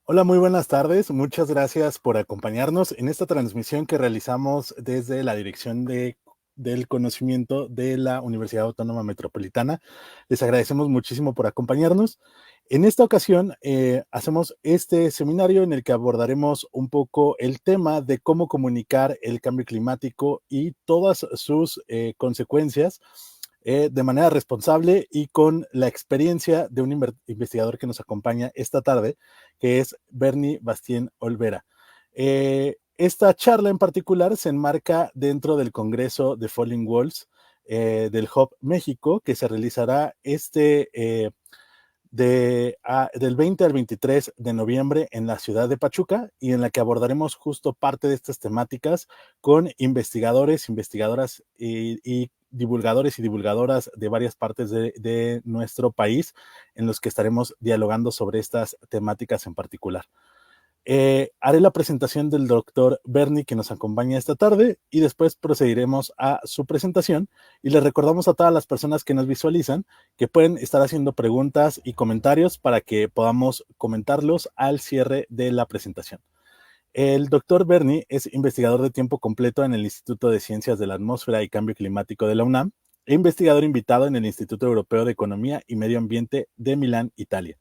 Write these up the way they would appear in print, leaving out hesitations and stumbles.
Hola, muy buenas tardes. Muchas gracias por acompañarnos en esta transmisión que realizamos desde la Dirección del Conocimiento de la Universidad Autónoma Metropolitana. Les agradecemos muchísimo por acompañarnos. En esta ocasión hacemos este seminario en el que abordaremos un poco el tema de cómo comunicar el cambio climático y todas sus consecuencias de manera responsable y con la experiencia de un investigador que nos acompaña esta tarde, que es Bernie Bastien Olvera. Esta charla en particular se enmarca dentro del Congreso de Falling Walls del Hub México, que se realizará del 20 al 23 de noviembre en la ciudad de Pachuca, y en la que abordaremos justo parte de estas temáticas con investigadores, investigadoras y divulgadores y divulgadoras de varias partes de nuestro país, en los que estaremos dialogando sobre estas temáticas en particular. Haré la presentación del doctor Bernie, que nos acompaña esta tarde, y después procederemos a su presentación. Y les recordamos a todas las personas que nos visualizan que pueden estar haciendo preguntas y comentarios para que podamos comentarlos al cierre de la presentación. El doctor Bernie es investigador de tiempo completo en el Instituto de Ciencias de la Atmósfera y Cambio Climático de la UNAM e investigador invitado en el Instituto Europeo de Economía y Medio Ambiente de Milán, Italia.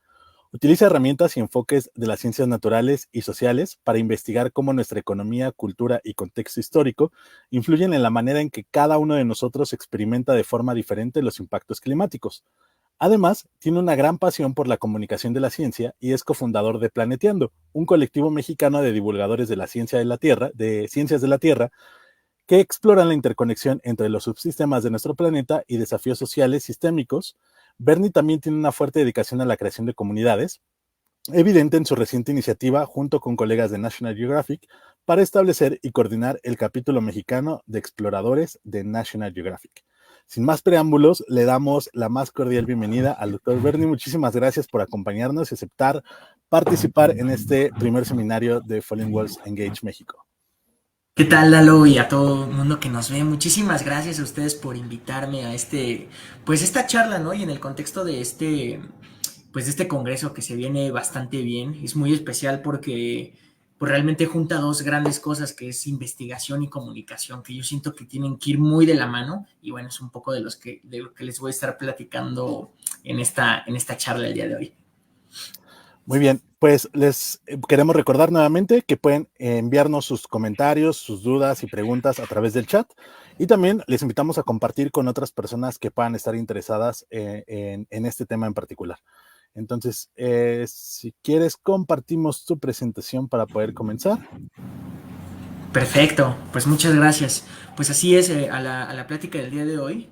Utiliza herramientas y enfoques de las ciencias naturales y sociales para investigar cómo nuestra economía, cultura y contexto histórico influyen en la manera en que cada uno de nosotros experimenta de forma diferente los impactos climáticos. Además, tiene una gran pasión por la comunicación de la ciencia y es cofundador de Planeteando, un colectivo mexicano de divulgadores de la ciencia de la Tierra, de ciencias de la Tierra, que exploran la interconexión entre los subsistemas de nuestro planeta y desafíos sociales sistémicos. Bernie también tiene una fuerte dedicación a la creación de comunidades, evidente en su reciente iniciativa junto con colegas de National Geographic para establecer y coordinar el capítulo mexicano de exploradores de National Geographic. Sin más preámbulos, le damos la más cordial bienvenida al doctor Bernie. Muchísimas gracias por acompañarnos y aceptar participar en este primer seminario de Falling Walls Engage México. ¿Qué tal, Lalo? Y a todo el mundo que nos ve, muchísimas gracias a ustedes por invitarme a pues esta charla, ¿no? Y en el contexto de pues de este congreso que se viene bastante bien, es muy especial porque pues realmente junta dos grandes cosas que es investigación y comunicación, que yo siento que tienen que ir muy de la mano, y bueno, es un poco de lo que les voy a estar platicando en esta charla el día de hoy. Muy bien, pues les queremos recordar nuevamente que pueden enviarnos sus comentarios, sus dudas y preguntas a través del chat, y también les invitamos a compartir con otras personas que puedan estar interesadas en este tema en particular. Entonces, si quieres, compartimos tu presentación para poder comenzar. Perfecto, pues muchas gracias. Pues así es, a la plática del día de hoy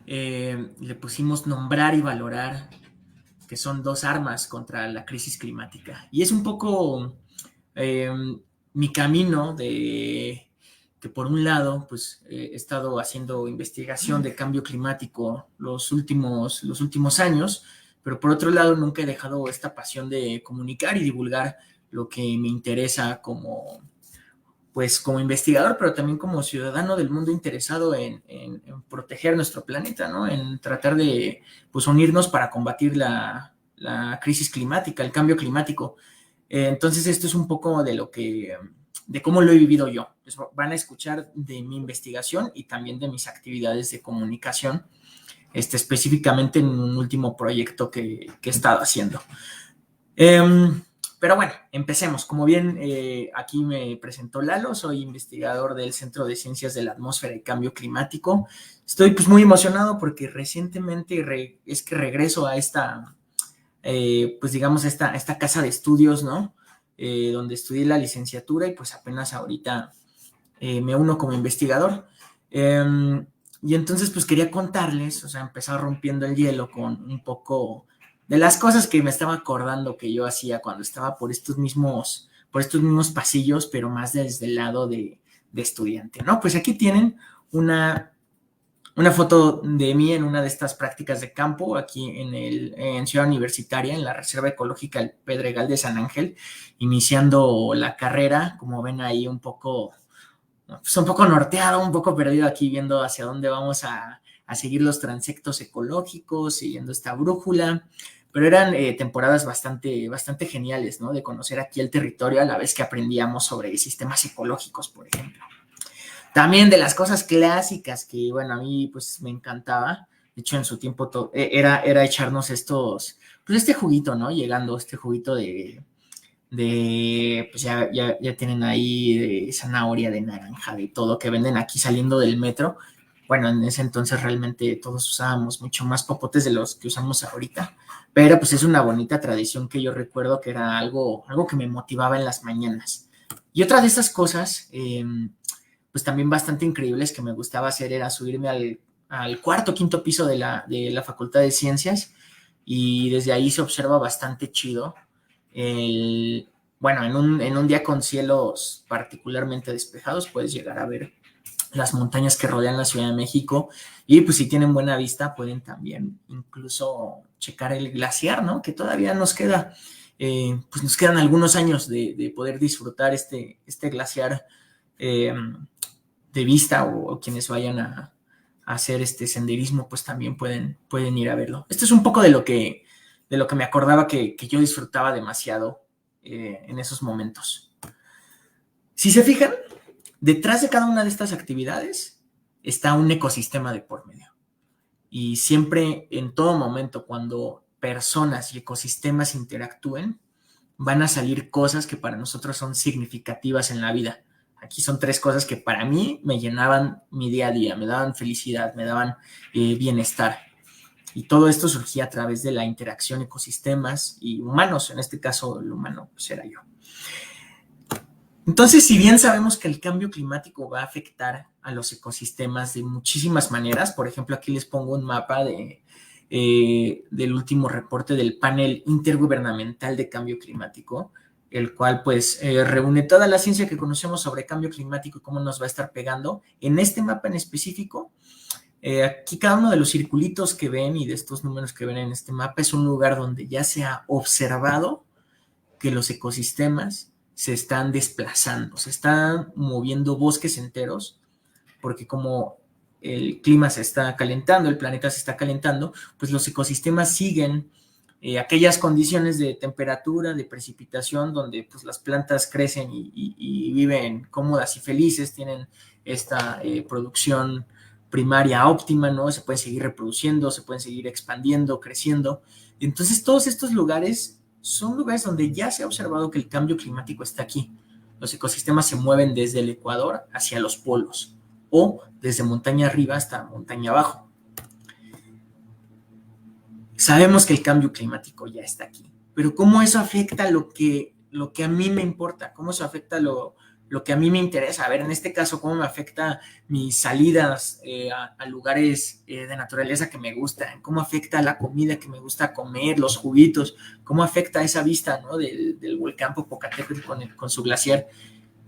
le pusimos nombrar y valorar, que son dos armas contra la crisis climática. Y es un poco eh, mi camino de que por un lado, pues he estado haciendo investigación de cambio climático los últimos años, pero por otro lado nunca he dejado esta pasión de comunicar y divulgar lo que me interesa pues como investigador, pero también como ciudadano del mundo interesado en proteger nuestro planeta, ¿no? En tratar de pues, unirnos para combatir la crisis climática, el cambio climático. Entonces esto es un poco de cómo lo he vivido yo. Pues van a escuchar de mi investigación y también de mis actividades de comunicación, específicamente en un último proyecto que he estado haciendo. Pero bueno, empecemos. Como bien aquí me presentó Lalo, soy investigador del Centro de Ciencias de la Atmósfera y Cambio Climático. Estoy pues muy emocionado porque recientemente es que regreso a pues digamos, esta casa de estudios, ¿no? Donde estudié la licenciatura y pues apenas ahorita me uno como investigador. Y entonces pues quería contarles, o sea, empezar rompiendo el hielo con un poco de las cosas que me estaba acordando que yo hacía cuando estaba por estos mismos pasillos, pero más desde el lado de estudiante, ¿no? Pues aquí tienen una foto de mí en una de estas prácticas de campo aquí en Ciudad Universitaria, en la Reserva Ecológica El Pedregal de San Ángel, iniciando la carrera, como ven ahí pues un poco norteado, un poco perdido aquí viendo hacia dónde vamos a seguir los transectos ecológicos, siguiendo esta brújula. pero eran temporadas bastante geniales, ¿no? De conocer aquí el territorio a la vez que aprendíamos sobre sistemas ecológicos, por ejemplo. También de las cosas clásicas que, bueno, a mí pues me encantaba, de hecho en su tiempo era echarnos pues este juguito, ¿no? Llegando, este juguito pues ya tienen ahí de zanahoria, de naranja, de todo que venden aquí saliendo del metro. Bueno, en ese entonces realmente todos usábamos mucho más popotes de los que usamos ahorita, pero pues es una bonita tradición que yo recuerdo que era algo que me motivaba en las mañanas. Y otra de esas cosas, pues también bastante increíbles que me gustaba hacer era subirme al cuarto, quinto piso de la Facultad de Ciencias, y desde ahí se observa bastante chido bueno, en un día con cielos particularmente despejados puedes llegar a ver las montañas que rodean la Ciudad de México, y pues si tienen buena vista pueden también incluso checar el glaciar, ¿no? Que todavía pues nos quedan algunos años de poder disfrutar este glaciar eh, de vista, o quienes vayan a hacer este senderismo pues también pueden ir a verlo. Esto es un poco de lo que me acordaba que yo disfrutaba demasiado en esos momentos. Si se fijan, detrás de cada una de estas actividades está un ecosistema de por medio. Y siempre, en todo momento, cuando personas y ecosistemas interactúen, van a salir cosas que para nosotros son significativas en la vida. Aquí son 3 cosas que para mí me llenaban mi día a día, me daban felicidad, me daban bienestar. Y todo esto surgía a través de la interacción ecosistemas y humanos. En este caso, el humano pues era yo. Entonces, si bien sabemos que el cambio climático va a afectar a los ecosistemas de muchísimas maneras, por ejemplo, aquí les pongo un mapa del último reporte del Panel Intergubernamental de Cambio Climático, el cual pues reúne toda la ciencia que conocemos sobre cambio climático y cómo nos va a estar pegando. En este mapa en específico, aquí cada uno de los circulitos que ven y de estos números que ven en este mapa es un lugar donde ya se ha observado que los ecosistemas se están desplazando, se están moviendo bosques enteros, porque como el clima se está calentando, el planeta se está calentando, pues los ecosistemas siguen aquellas condiciones de temperatura, de precipitación, donde pues las plantas crecen y viven cómodas y felices, tienen esta producción primaria óptima, ¿no? Se pueden seguir reproduciendo, se pueden seguir expandiendo, creciendo. Entonces, todos estos lugares son lugares donde ya se ha observado que el cambio climático está aquí. Los ecosistemas se mueven desde el Ecuador hacia los polos, o desde montaña arriba hasta montaña abajo. Sabemos que el cambio climático ya está aquí, pero ¿cómo eso afecta lo que a mí me importa? ¿Cómo eso afecta lo que a mí me interesa? A ver, en este caso, ¿cómo me afecta mis salidas a lugares de naturaleza que me gustan? ¿Cómo afecta la comida que me gusta comer, los juguitos? ¿Cómo afecta esa vista, ¿no? del volcán Popocatépetl con su glaciar?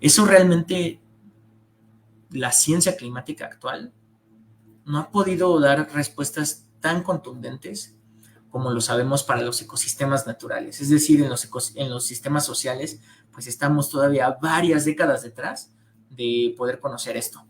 Eso realmente la ciencia climática actual no ha podido dar respuestas tan contundentes como lo sabemos para los ecosistemas naturales. Es decir, en los sistemas sociales, pues estamos todavía varias décadas detrás de poder conocer esto.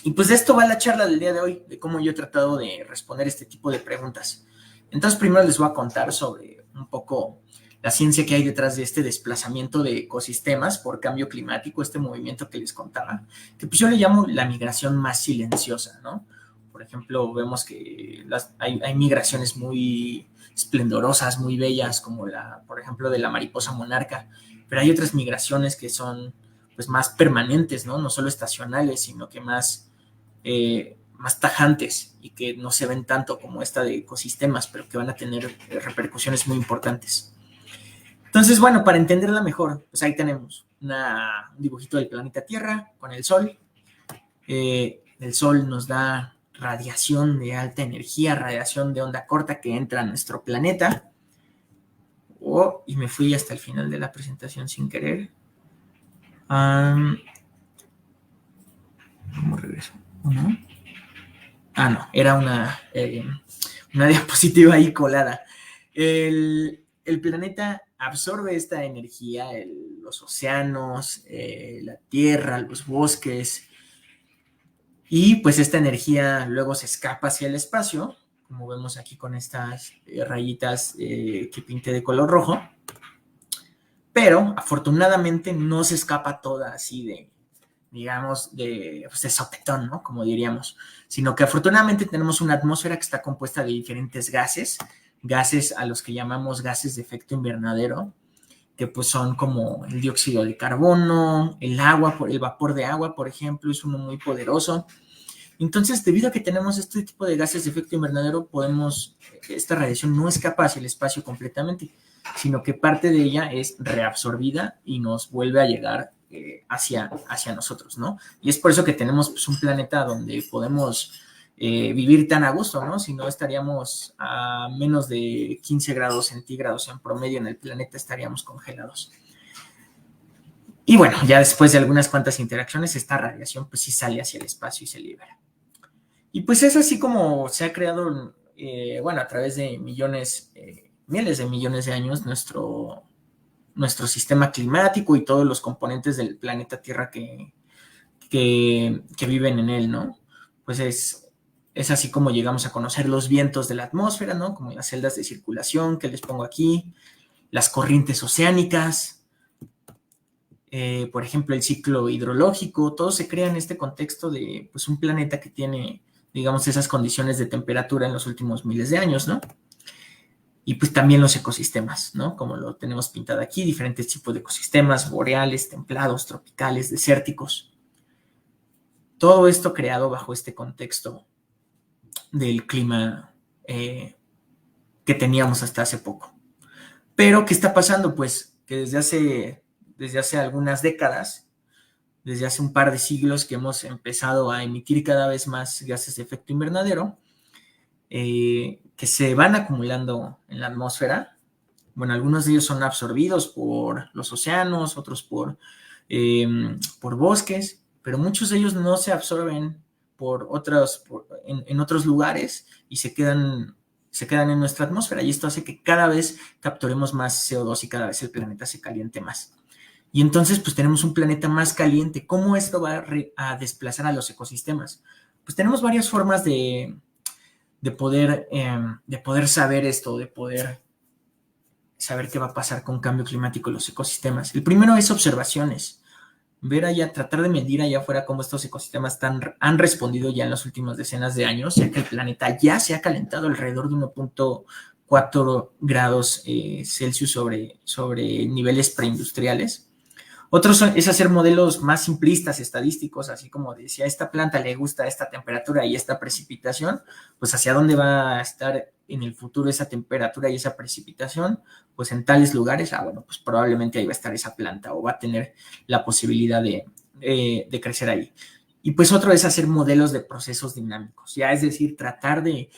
Y pues de esto va la charla del día de hoy, de cómo yo he tratado de responder este tipo de preguntas. Entonces, primero les voy a contar sobre un poco la ciencia que hay detrás de este desplazamiento de ecosistemas por cambio climático, este movimiento que les contaba, que pues yo le llamo la migración más silenciosa, ¿no? Por ejemplo, vemos que hay migraciones muy esplendorosas, muy bellas, como por ejemplo, de la mariposa monarca, pero hay otras migraciones que son pues más permanentes, ¿no? No solo estacionales, sino que más tajantes y que no se ven tanto como esta de ecosistemas, pero que van a tener repercusiones muy importantes. Entonces, bueno, para entenderla mejor, pues ahí tenemos un dibujito del planeta Tierra con el Sol. El Sol nos da radiación de alta energía, radiación de onda corta que entra a nuestro planeta. Y me fui hasta el final de la presentación sin querer. ¿Cómo regreso? ¿No? No, era una diapositiva ahí colada. El planeta absorbe esta energía, los océanos, la tierra, los bosques, y pues esta energía luego se escapa hacia el espacio como vemos aquí con estas rayitas que pinté de color rojo. Pero afortunadamente no se escapa toda así de, digamos, de sopetón, ¿no? Como diríamos, sino que afortunadamente tenemos una atmósfera que está compuesta de diferentes gases, gases a los que llamamos gases de efecto invernadero, que pues son como el dióxido de carbono, el agua, el vapor de agua, por ejemplo, es uno muy poderoso. Entonces, debido a que tenemos este tipo de gases de efecto invernadero, esta radiación no escapa hacia el espacio completamente, sino que parte de ella es reabsorbida y nos vuelve a llegar hacia nosotros, ¿no? Y es por eso que tenemos pues, un planeta donde podemos vivir tan a gusto, ¿no? Si no, estaríamos a menos de 15 grados centígrados en promedio en el planeta, estaríamos congelados. Y bueno, ya después de algunas cuantas interacciones, esta radiación pues sí sale hacia el espacio y se libera. Y pues es así como se ha creado, a través de miles de millones de años, nuestro sistema climático y todos los componentes del planeta Tierra que viven en él, ¿no? Pues es así como llegamos a conocer los vientos de la atmósfera, ¿no? Como las celdas de circulación que les pongo aquí, las corrientes oceánicas, por ejemplo, el ciclo hidrológico, todo se crea en este contexto de pues, un planeta que tiene, digamos, esas condiciones de temperatura en los últimos miles de años, ¿no? Y pues también los ecosistemas, ¿no? Como lo tenemos pintado aquí, diferentes tipos de ecosistemas, boreales, templados, tropicales, desérticos. Todo esto creado bajo este contexto del clima que teníamos hasta hace poco. Pero, ¿qué está pasando? Pues que desde hace algunas décadas, desde hace un par de siglos que hemos empezado a emitir cada vez más gases de efecto invernadero, que se van acumulando en la atmósfera. Bueno, algunos de ellos son absorbidos por los océanos, otros por bosques, pero muchos de ellos no se absorben en otros lugares y se quedan en nuestra atmósfera, y esto hace que cada vez capturemos más CO2 y cada vez el planeta se caliente más. Y entonces pues tenemos un planeta más caliente. ¿Cómo esto va a desplazar a los ecosistemas? Pues tenemos varias formas de poder saber esto, de poder saber qué va a pasar con cambio climático en los ecosistemas. El primero es observaciones. Ver allá, tratar de medir allá afuera cómo estos ecosistemas han respondido ya en las últimas decenas de años, ya que el planeta ya se ha calentado alrededor de 1.4 grados Celsius sobre niveles preindustriales. Otros es hacer modelos más simplistas, estadísticos, así como decía, a esta planta le gusta esta temperatura y esta precipitación, pues hacia dónde va a estar en el futuro esa temperatura y esa precipitación, pues en tales lugares, pues probablemente ahí va a estar esa planta o va a tener la posibilidad de crecer ahí. Y pues otro es hacer modelos de procesos dinámicos, ya es decir, tratar de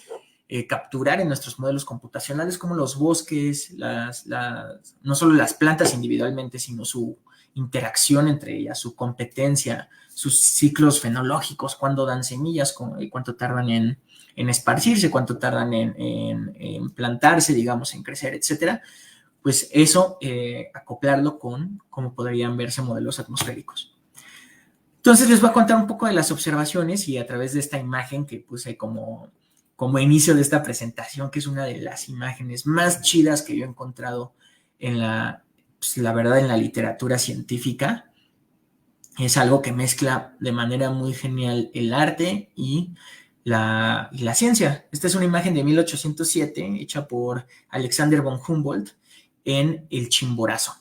capturar en nuestros modelos computacionales como los bosques, no solo las plantas individualmente, sino su interacción entre ellas, su competencia, sus ciclos fenológicos, cuándo dan semillas, cuánto tardan en esparcirse, cuánto tardan en plantarse, digamos, en crecer, etcétera. Pues eso, acoplarlo con cómo podrían verse modelos atmosféricos. Entonces les voy a contar un poco de las observaciones y a través de esta imagen que puse como inicio de esta presentación, que es una de las imágenes más chidas que yo he encontrado en la verdad, en la literatura científica. Es algo que mezcla de manera muy genial el arte y la ciencia. Esta es una imagen de 1807 hecha por Alexander von Humboldt en el Chimborazo,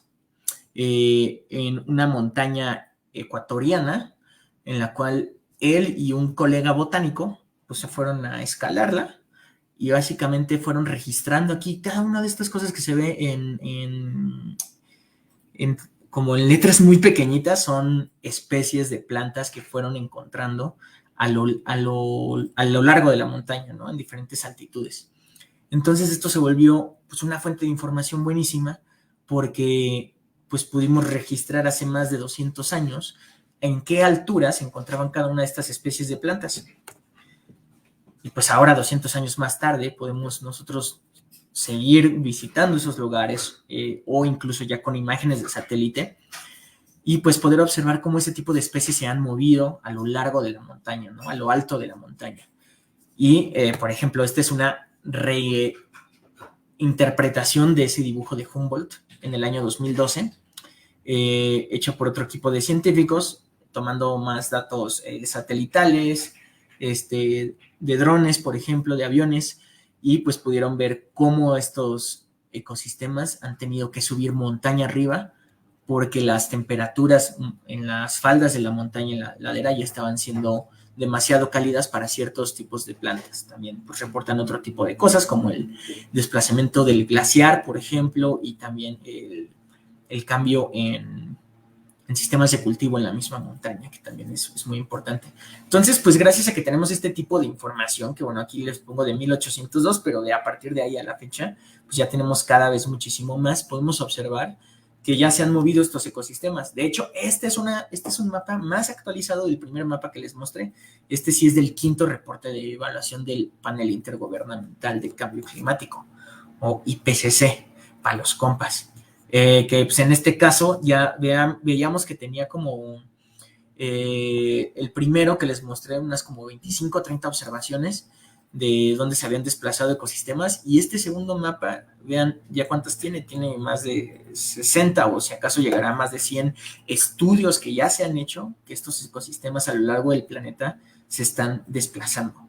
en una montaña ecuatoriana en la cual él y un colega botánico pues se fueron a escalarla y básicamente fueron registrando aquí cada una de estas cosas que se ve como en letras muy pequeñitas, son especies de plantas que fueron encontrando a lo largo de la montaña, ¿no? En diferentes altitudes. Entonces esto se volvió pues una fuente de información buenísima porque pues pudimos registrar hace más de 200 años en qué altura se encontraban cada una de estas especies de plantas. Y pues ahora, 200 años más tarde, podemos nosotros seguir visitando esos lugares o incluso ya con imágenes de satélite y pues poder observar cómo ese tipo de especies se han movido a lo largo de la montaña, ¿no? A lo alto de la montaña. Y, por ejemplo, esta es una reinterpretación de ese dibujo de Humboldt en el año 2012, hecho por otro equipo de científicos, tomando más datos satelitales, de drones, por ejemplo, de aviones, y pues pudieron ver cómo estos ecosistemas han tenido que subir montaña arriba porque las temperaturas en las faldas de la montaña y la ladera ya estaban siendo demasiado cálidas para ciertos tipos de plantas. También pues, reportan otro tipo de cosas como el desplazamiento del glaciar, por ejemplo, y también el cambio en sistemas de cultivo en la misma montaña, que también es muy importante. Entonces, pues gracias a que tenemos este tipo de información, que bueno, aquí les pongo de 1802, pero de a partir de ahí a la fecha, pues ya tenemos cada vez muchísimo más, podemos observar que ya se han movido estos ecosistemas. De hecho, este es un mapa más actualizado del primer mapa que les mostré. Este sí es del quinto reporte de evaluación del Panel Intergubernamental de Cambio Climático, o IPCC, para los compas. Que pues en este caso ya veíamos que tenía como el primero que les mostré unas como 25 o 30 observaciones de dónde se habían desplazado ecosistemas, y este segundo mapa, vean ya cuántas tiene más de 60 o si acaso llegará a más de 100 estudios que ya se han hecho, que estos ecosistemas a lo largo del planeta se están desplazando.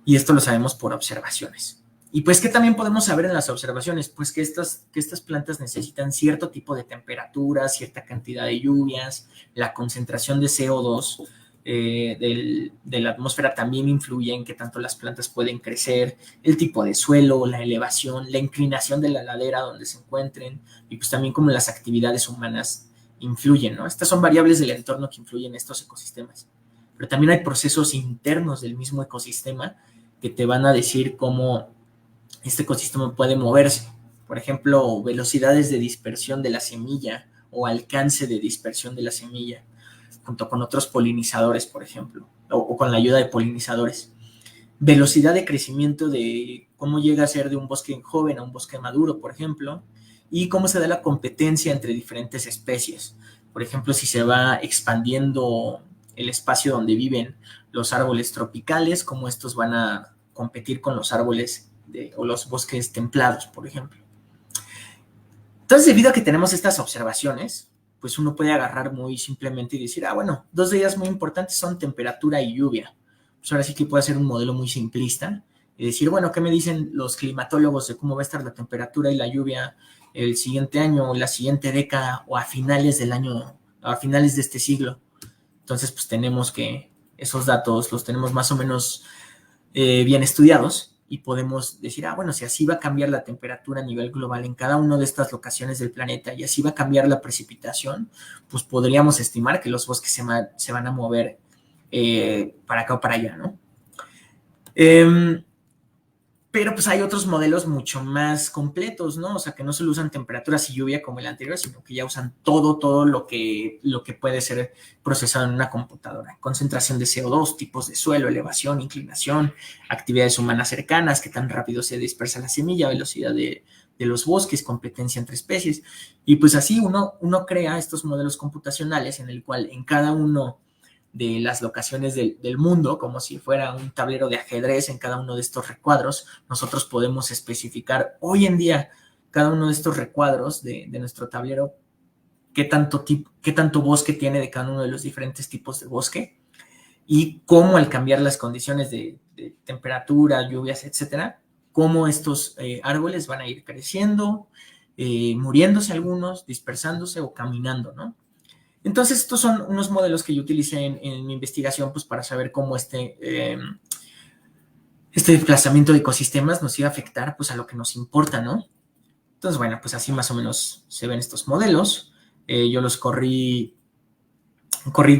Y esto lo sabemos por observaciones. Y pues, ¿qué también podemos saber en las observaciones? Pues que estas plantas necesitan cierto tipo de temperatura, cierta cantidad de lluvias, la concentración de CO2 de la atmósfera también influye en qué tanto las plantas pueden crecer, el tipo de suelo, la elevación, la inclinación de la ladera donde se encuentren, y pues también como las actividades humanas influyen, ¿no? Estas son variables del entorno que influyen en estos ecosistemas. Pero también hay procesos internos del mismo ecosistema que te van a decir cómo este ecosistema puede moverse. Por ejemplo, velocidades de dispersión de la semilla o alcance de dispersión de la semilla, junto con otros polinizadores, por ejemplo, o con la ayuda de polinizadores. Velocidad de crecimiento de cómo llega a ser de un bosque joven a un bosque maduro, por ejemplo, y cómo se da la competencia entre diferentes especies. Por ejemplo, si se va expandiendo el espacio donde viven los árboles tropicales, cómo estos van a competir con los árboles o los bosques templados, por ejemplo. Entonces, debido a que tenemos estas observaciones, pues uno puede agarrar muy simplemente y decir, bueno, dos de ellas muy importantes son temperatura y lluvia. Pues ahora sí que puede ser un modelo muy simplista y decir, bueno, ¿qué me dicen los climatólogos de cómo va a estar la temperatura y la lluvia el siguiente año, la siguiente década o a finales del año, a finales de este siglo? Entonces, pues tenemos que esos datos los tenemos más o menos bien estudiados y podemos decir, bueno, si así va a cambiar la temperatura a nivel global en cada una de estas locaciones del planeta y así va a cambiar la precipitación, pues podríamos estimar que los bosques se van a mover para acá o para allá, ¿no? Pero pues hay otros modelos mucho más completos, ¿no? O sea, que no solo usan temperaturas y lluvia como el anterior, sino que ya usan todo lo que puede ser procesado en una computadora. Concentración de CO2, tipos de suelo, elevación, inclinación, actividades humanas cercanas, qué tan rápido se dispersa la semilla, velocidad de los bosques, competencia entre especies. Y pues así uno crea estos modelos computacionales en el cual en cada uno de las locaciones del mundo, como si fuera un tablero de ajedrez en cada uno de estos recuadros, nosotros podemos especificar hoy en día cada uno de estos recuadros de nuestro tablero, qué tanto bosque tiene de cada uno de los diferentes tipos de bosque y cómo al cambiar las condiciones de temperatura, lluvias, etcétera, cómo estos árboles van a ir creciendo, muriéndose algunos, dispersándose o caminando, ¿no? Entonces, estos son unos modelos que yo utilicé en mi investigación pues, para saber cómo este desplazamiento de ecosistemas nos iba a afectar pues, a lo que nos importa, ¿no? Entonces, bueno, pues así más o menos se ven estos modelos. Yo los corrí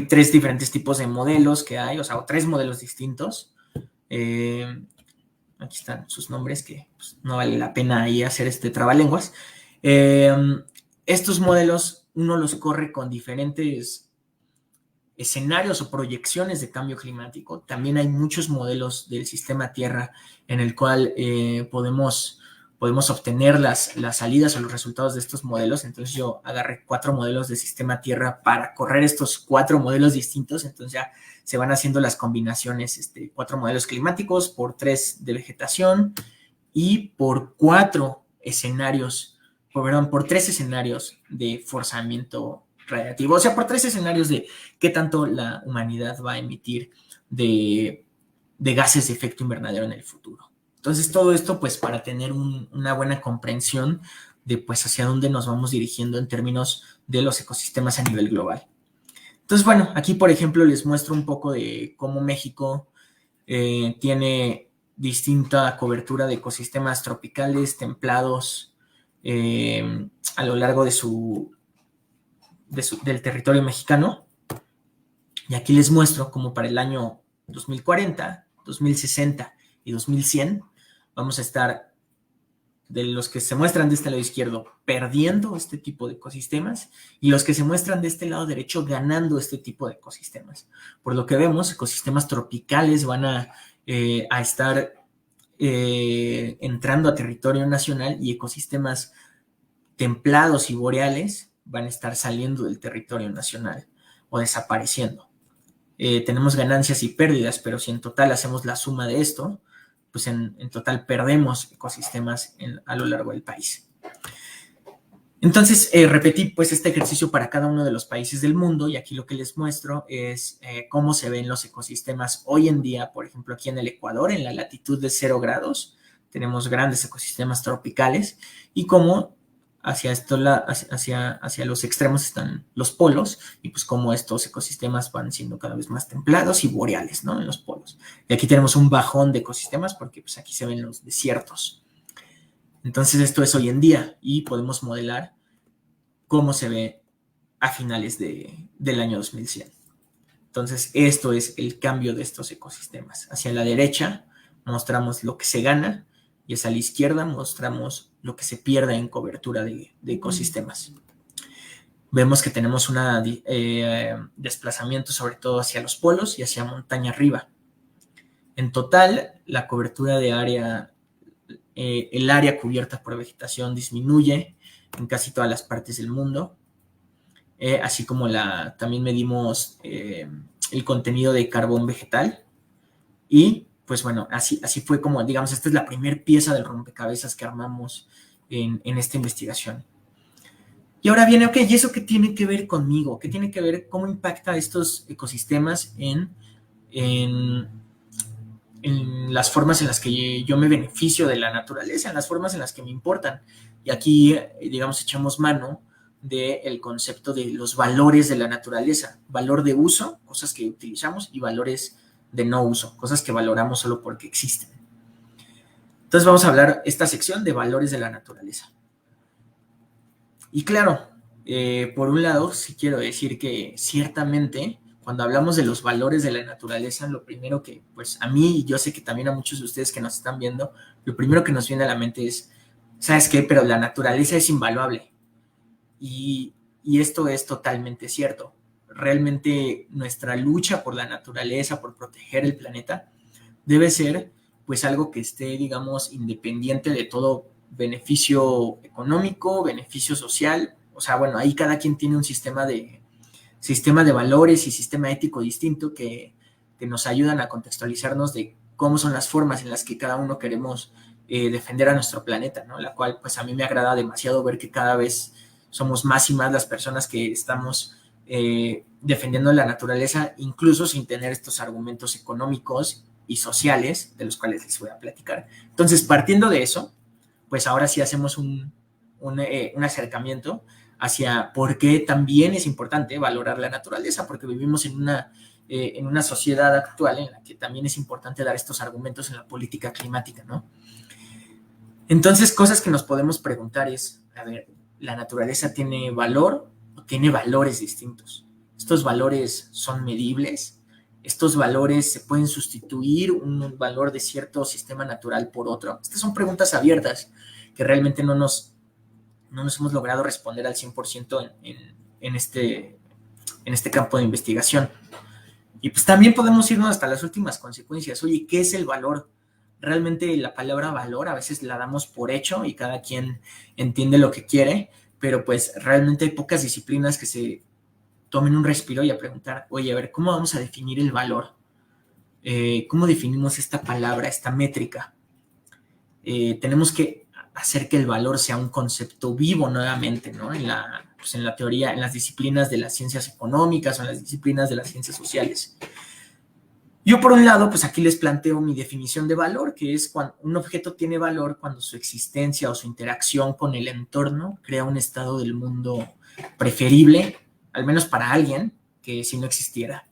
3 diferentes tipos de modelos que hay, o sea, 3 modelos distintos. Aquí están sus nombres, que pues, no vale la pena ahí hacer trabalenguas. Estos modelos uno los corre con diferentes escenarios o proyecciones de cambio climático. También hay muchos modelos del sistema Tierra en el cual podemos podemos obtener las salidas o los resultados de estos modelos. Entonces yo agarré 4 modelos de sistema Tierra para correr estos 4 modelos distintos. Entonces ya se van haciendo las combinaciones, 4 modelos climáticos por 3 de vegetación y por 4 escenarios, por 3 escenarios de forzamiento radiativo. O sea, por 3 escenarios de qué tanto la humanidad va a emitir de gases de efecto invernadero en el futuro. Entonces, todo esto, pues, para tener una buena comprensión de, pues, hacia dónde nos vamos dirigiendo en términos de los ecosistemas a nivel global. Entonces, bueno, aquí, por ejemplo, les muestro un poco de cómo México tiene distinta cobertura de ecosistemas tropicales, templados, a lo largo del territorio mexicano. Y aquí les muestro cómo para el año 2040, 2060 y 2100 vamos a estar, de los que se muestran de este lado izquierdo, perdiendo este tipo de ecosistemas, y los que se muestran de este lado derecho ganando este tipo de ecosistemas. Por lo que vemos, ecosistemas tropicales van a estar entrando a territorio nacional, y ecosistemas templados y boreales van a estar saliendo del territorio nacional o desapareciendo. Tenemos ganancias y pérdidas, pero si en total hacemos la suma de esto, pues en total perdemos ecosistemas a lo largo del país. Entonces, repetí pues este ejercicio para cada uno de los países del mundo, y aquí lo que les muestro es cómo se ven los ecosistemas hoy en día. Por ejemplo, aquí en el Ecuador, en la latitud de 0 grados, tenemos grandes ecosistemas tropicales, y cómo hacia los extremos están los polos, y pues cómo estos ecosistemas van siendo cada vez más templados y boreales, ¿no? En los polos. Y aquí tenemos un bajón de ecosistemas porque pues aquí se ven los desiertos. Entonces esto es hoy en día, y podemos modelar cómo se ve a finales del año 2100. Entonces esto es el cambio de estos ecosistemas. Hacia la derecha mostramos lo que se gana, y hacia la izquierda mostramos lo que se pierde en cobertura de ecosistemas. Vemos que tenemos un desplazamiento sobre todo hacia los polos y hacia montaña arriba. En total, la cobertura de área, el área cubierta por vegetación disminuye en casi todas las partes del mundo, así como también medimos el contenido de carbón vegetal, y pues bueno, así fue como, digamos, esta es la primera pieza del rompecabezas que armamos en esta investigación. Y ahora viene, ok, ¿y eso qué tiene que ver conmigo? ¿Qué tiene que ver, cómo impacta estos ecosistemas en las formas en las que yo me beneficio de la naturaleza, en las formas en las que me importan? Y aquí, digamos, echamos mano del concepto de los valores de la naturaleza. Valor de uso, cosas que utilizamos, y valores de no uso, cosas que valoramos solo porque existen. Entonces vamos a hablar esta sección de valores de la naturaleza. Y claro, por un lado, sí quiero decir que ciertamente cuando hablamos de los valores de la naturaleza, lo primero que, pues a mí, y yo sé que también a muchos de ustedes que nos están viendo, lo primero que nos viene a la mente es, ¿sabes qué? Pero la naturaleza es invaluable. Y esto es totalmente cierto. Realmente nuestra lucha por la naturaleza, por proteger el planeta, debe ser pues algo que esté, digamos, independiente de todo beneficio económico, beneficio social. O sea, bueno, ahí cada quien tiene un sistema de valores y sistema ético distinto que nos ayudan a contextualizarnos de cómo son las formas en las que cada uno queremos defender a nuestro planeta, ¿no? La cual, pues a mí me agrada demasiado ver que cada vez somos más y más las personas que estamos defendiendo la naturaleza, incluso sin tener estos argumentos económicos y sociales, de los cuales les voy a platicar. Entonces, partiendo de eso, pues ahora sí hacemos un acercamiento hacia por qué también es importante valorar la naturaleza, porque vivimos en una sociedad actual en la que también es importante dar estos argumentos en la política climática, ¿no? Entonces, cosas que nos podemos preguntar es, a ver, ¿la naturaleza tiene valor o tiene valores distintos? ¿Estos valores son medibles? ¿Estos valores se pueden sustituir un valor de cierto sistema natural por otro? Estas son preguntas abiertas que realmente no nos hemos logrado responder al 100% en este campo de investigación. Y pues también podemos irnos hasta las últimas consecuencias. Oye, ¿qué es el valor realmente la palabra valor a veces la damos por hecho y cada quien entiende lo que quiere, pero pues realmente hay pocas disciplinas que se tomen un respiro y a preguntar, oye, a ver, ¿cómo vamos a definir el valor? ¿Cómo definimos esta palabra, esta métrica? Tenemos que hacer que el valor sea un concepto vivo nuevamente, ¿no? Pues en la teoría, en las disciplinas de las ciencias económicas o en las disciplinas de las ciencias sociales. Yo, por un lado, pues aquí les planteo mi definición de valor, que es cuando un objeto tiene valor cuando su existencia o su interacción con el entorno crea un estado del mundo preferible, al menos para alguien, que si no existiera.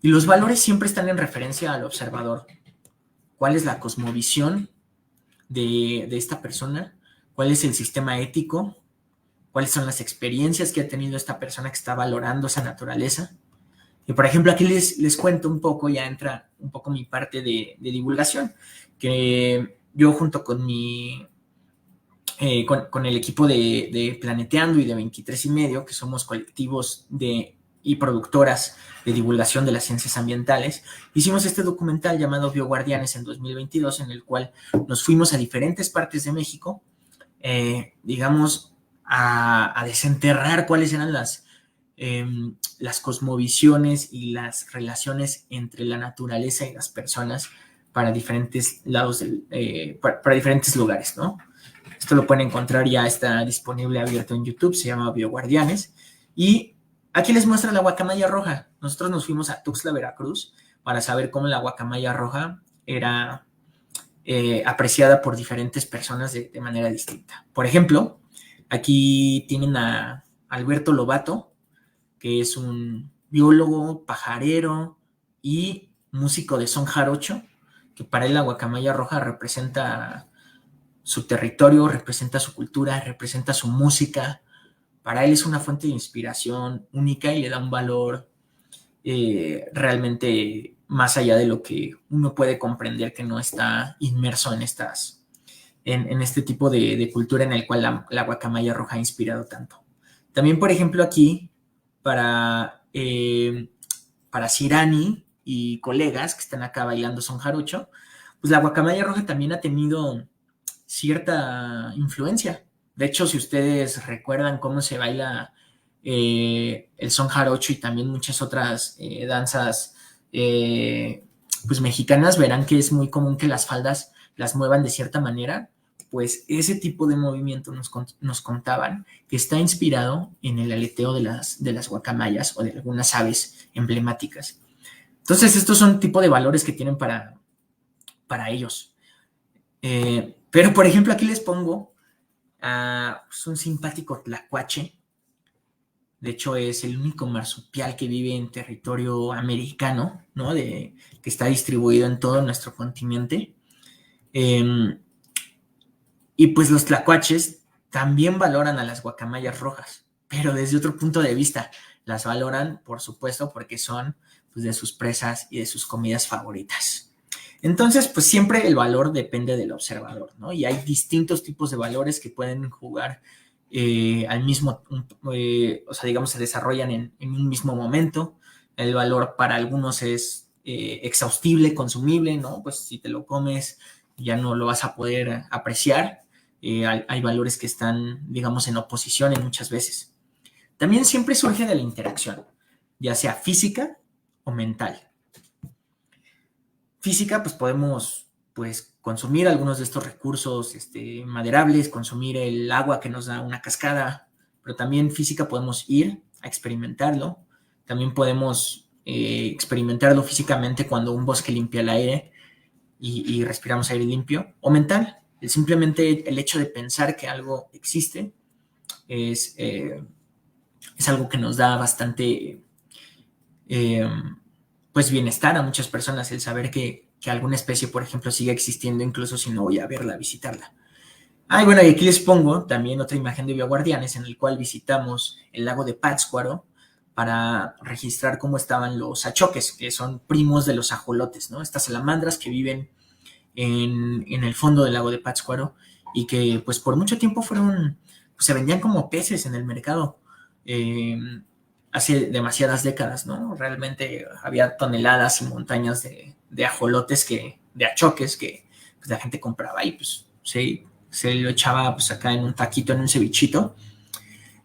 Y los valores siempre están en referencia al observador. ¿Cuál es la cosmovisión de esta persona? ¿Cuál es el sistema ético? ¿Cuáles son las experiencias que ha tenido esta persona que está valorando esa naturaleza? Y por ejemplo, aquí les cuento un poco, ya entra un poco mi parte de divulgación, que yo junto con con el equipo de Planeteando y de 23 y medio, que somos colectivos y productoras de divulgación de las ciencias ambientales, hicimos este documental llamado Bioguardianes en 2022, en el cual nos fuimos a diferentes partes de México, digamos, a desenterrar cuáles eran las cosmovisiones y las relaciones entre la naturaleza y las personas para diferentes lados, para diferentes lugares, ¿no? Esto lo pueden encontrar, ya está disponible, abierto en YouTube, se llama Bioguardianes. Y aquí les muestra la guacamaya roja. Nosotros nos fuimos a Tuxtla, Veracruz, para saber cómo la guacamaya roja era apreciada por diferentes personas de manera distinta. Por ejemplo, aquí tienen a Alberto Lobato, que es un biólogo, pajarero y músico de son jarocho, que para él la guacamaya roja representa su territorio, representa su cultura, representa su música. Para él es una fuente de inspiración única y le da un valor realmente más allá de lo que uno puede comprender que no está inmerso en este tipo de cultura en el cual la guacamaya roja ha inspirado tanto. También, por ejemplo, aquí, para Cirani y colegas que están acá bailando son jarocho, pues la guacamaya roja también ha tenido cierta influencia. De hecho, si ustedes recuerdan cómo se baila el son jarocho y también muchas otras danzas pues mexicanas, verán que es muy común que las faldas las muevan de cierta manera. Pues ese tipo de movimiento nos contaban que está inspirado en el aleteo de las guacamayas o de algunas aves emblemáticas. Entonces, estos son tipo de valores que tienen para ellos. Pero, por ejemplo, aquí les pongo a un simpático tlacuache. De hecho, es el único marsupial que vive en territorio americano, ¿no? Que está distribuido en todo nuestro continente. Y pues los tlacuaches también valoran a las guacamayas rojas, pero desde otro punto de vista. Las valoran, por supuesto, porque son pues, de sus presas y de sus comidas favoritas. Entonces, pues siempre el valor depende del observador, ¿no? Y hay distintos tipos de valores que pueden jugar al mismo, o sea, digamos, se desarrollan en un mismo momento. El valor para algunos es exhaustible, consumible, ¿no? Pues si te lo comes ya no lo vas a poder apreciar. Hay valores que están, digamos, en oposición en muchas veces. También siempre surge de la interacción, ya sea física o mental. Física, pues podemos pues, consumir algunos de estos recursos maderables, consumir el agua que nos da una cascada, pero también física podemos ir a experimentarlo. También podemos experimentarlo físicamente cuando un bosque limpia el aire y respiramos aire limpio. O mental, simplemente el hecho de pensar que algo existe es algo que nos da bastante pues bienestar a muchas personas, el saber que alguna especie, por ejemplo, sigue existiendo incluso si no voy a verla, a visitarla. Bueno, y aquí les pongo también otra imagen de Bioguardianes en el cual visitamos el lago de Pátzcuaro para registrar cómo estaban los achoques, que son primos de los ajolotes, ¿no? Estas salamandras que viven en el fondo del lago de Pátzcuaro y que pues por mucho tiempo pues, se vendían como peces en el mercado. Hace demasiadas décadas, ¿no? Realmente había toneladas y montañas de ajolotes, de achoques que pues, la gente compraba y pues se lo echaba pues acá en un taquito, en un cevichito.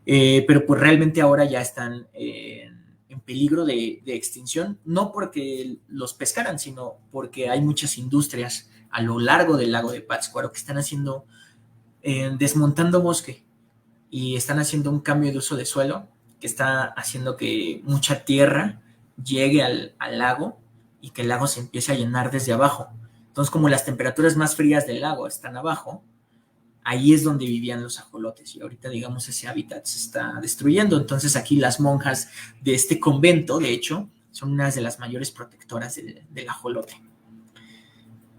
Pero pues realmente ahora ya están en peligro de extinción, no porque los pescaran, sino porque hay muchas industrias a lo largo del lago de Pátzcuaro que están haciendo, desmontando bosque y están haciendo un cambio de uso de suelo que está haciendo que mucha tierra llegue al lago y que el lago se empiece a llenar desde abajo. Entonces, como las temperaturas más frías del lago están abajo, ahí es donde vivían los ajolotes y ahorita, digamos, ese hábitat se está destruyendo. Entonces, aquí las monjas de este convento, de hecho, son unas de las mayores protectoras del ajolote.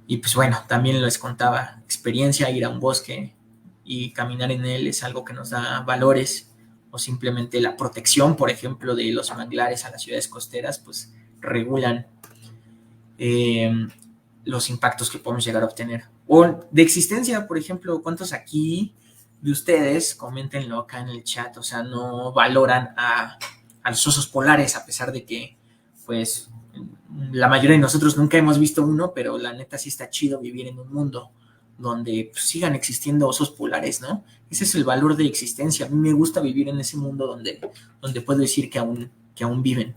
Y pues bueno, también les contaba experiencia, ir a un bosque y caminar en él es algo que nos da valores, o simplemente la protección, por ejemplo, de los manglares a las ciudades costeras, pues regulan los impactos que podemos llegar a obtener. O de existencia, por ejemplo, ¿cuántos aquí de ustedes, coméntenlo acá en el chat, o sea, no valoran a los osos polares, a pesar de que, pues, la mayoría de nosotros nunca hemos visto uno, pero la neta sí está chido vivir en un mundo donde pues, sigan existiendo osos polares, ¿no? Ese es el valor de existencia. A mí me gusta vivir en ese mundo donde puedo decir que aún viven.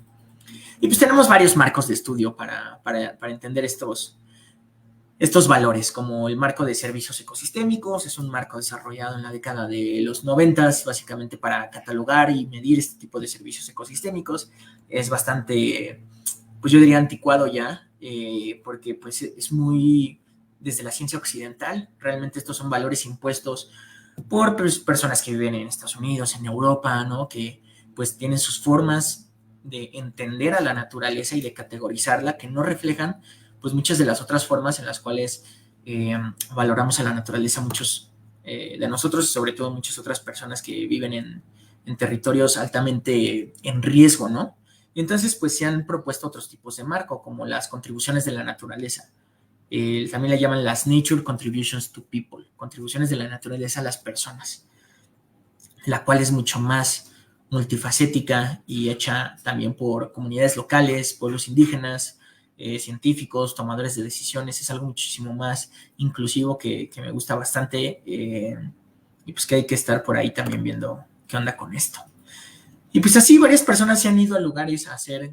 Y pues tenemos varios marcos de estudio para entender estos valores, como el marco de servicios ecosistémicos. Es un marco desarrollado en la década de los 90, básicamente para catalogar y medir este tipo de servicios ecosistémicos. Es bastante, pues yo diría anticuado ya, porque pues es muy desde la ciencia occidental. Realmente estos son valores impuestos por pues, personas que viven en Estados Unidos, en Europa, ¿no? Que pues tienen sus formas de entender a la naturaleza y de categorizarla que no reflejan pues muchas de las otras formas en las cuales valoramos a la naturaleza muchos de nosotros, sobre todo muchas otras personas que viven en territorios altamente en riesgo, ¿no? Y entonces pues se han propuesto otros tipos de marco, como las contribuciones de la naturaleza. También le llaman las Nature Contributions to People, contribuciones de la naturaleza a las personas, la cual es mucho más multifacética y hecha también por comunidades locales, pueblos indígenas, científicos, tomadores de decisiones. Es algo muchísimo más inclusivo que me gusta bastante, y pues que hay que estar por ahí también viendo qué onda con esto. Y pues así varias personas se han ido a lugares a hacer,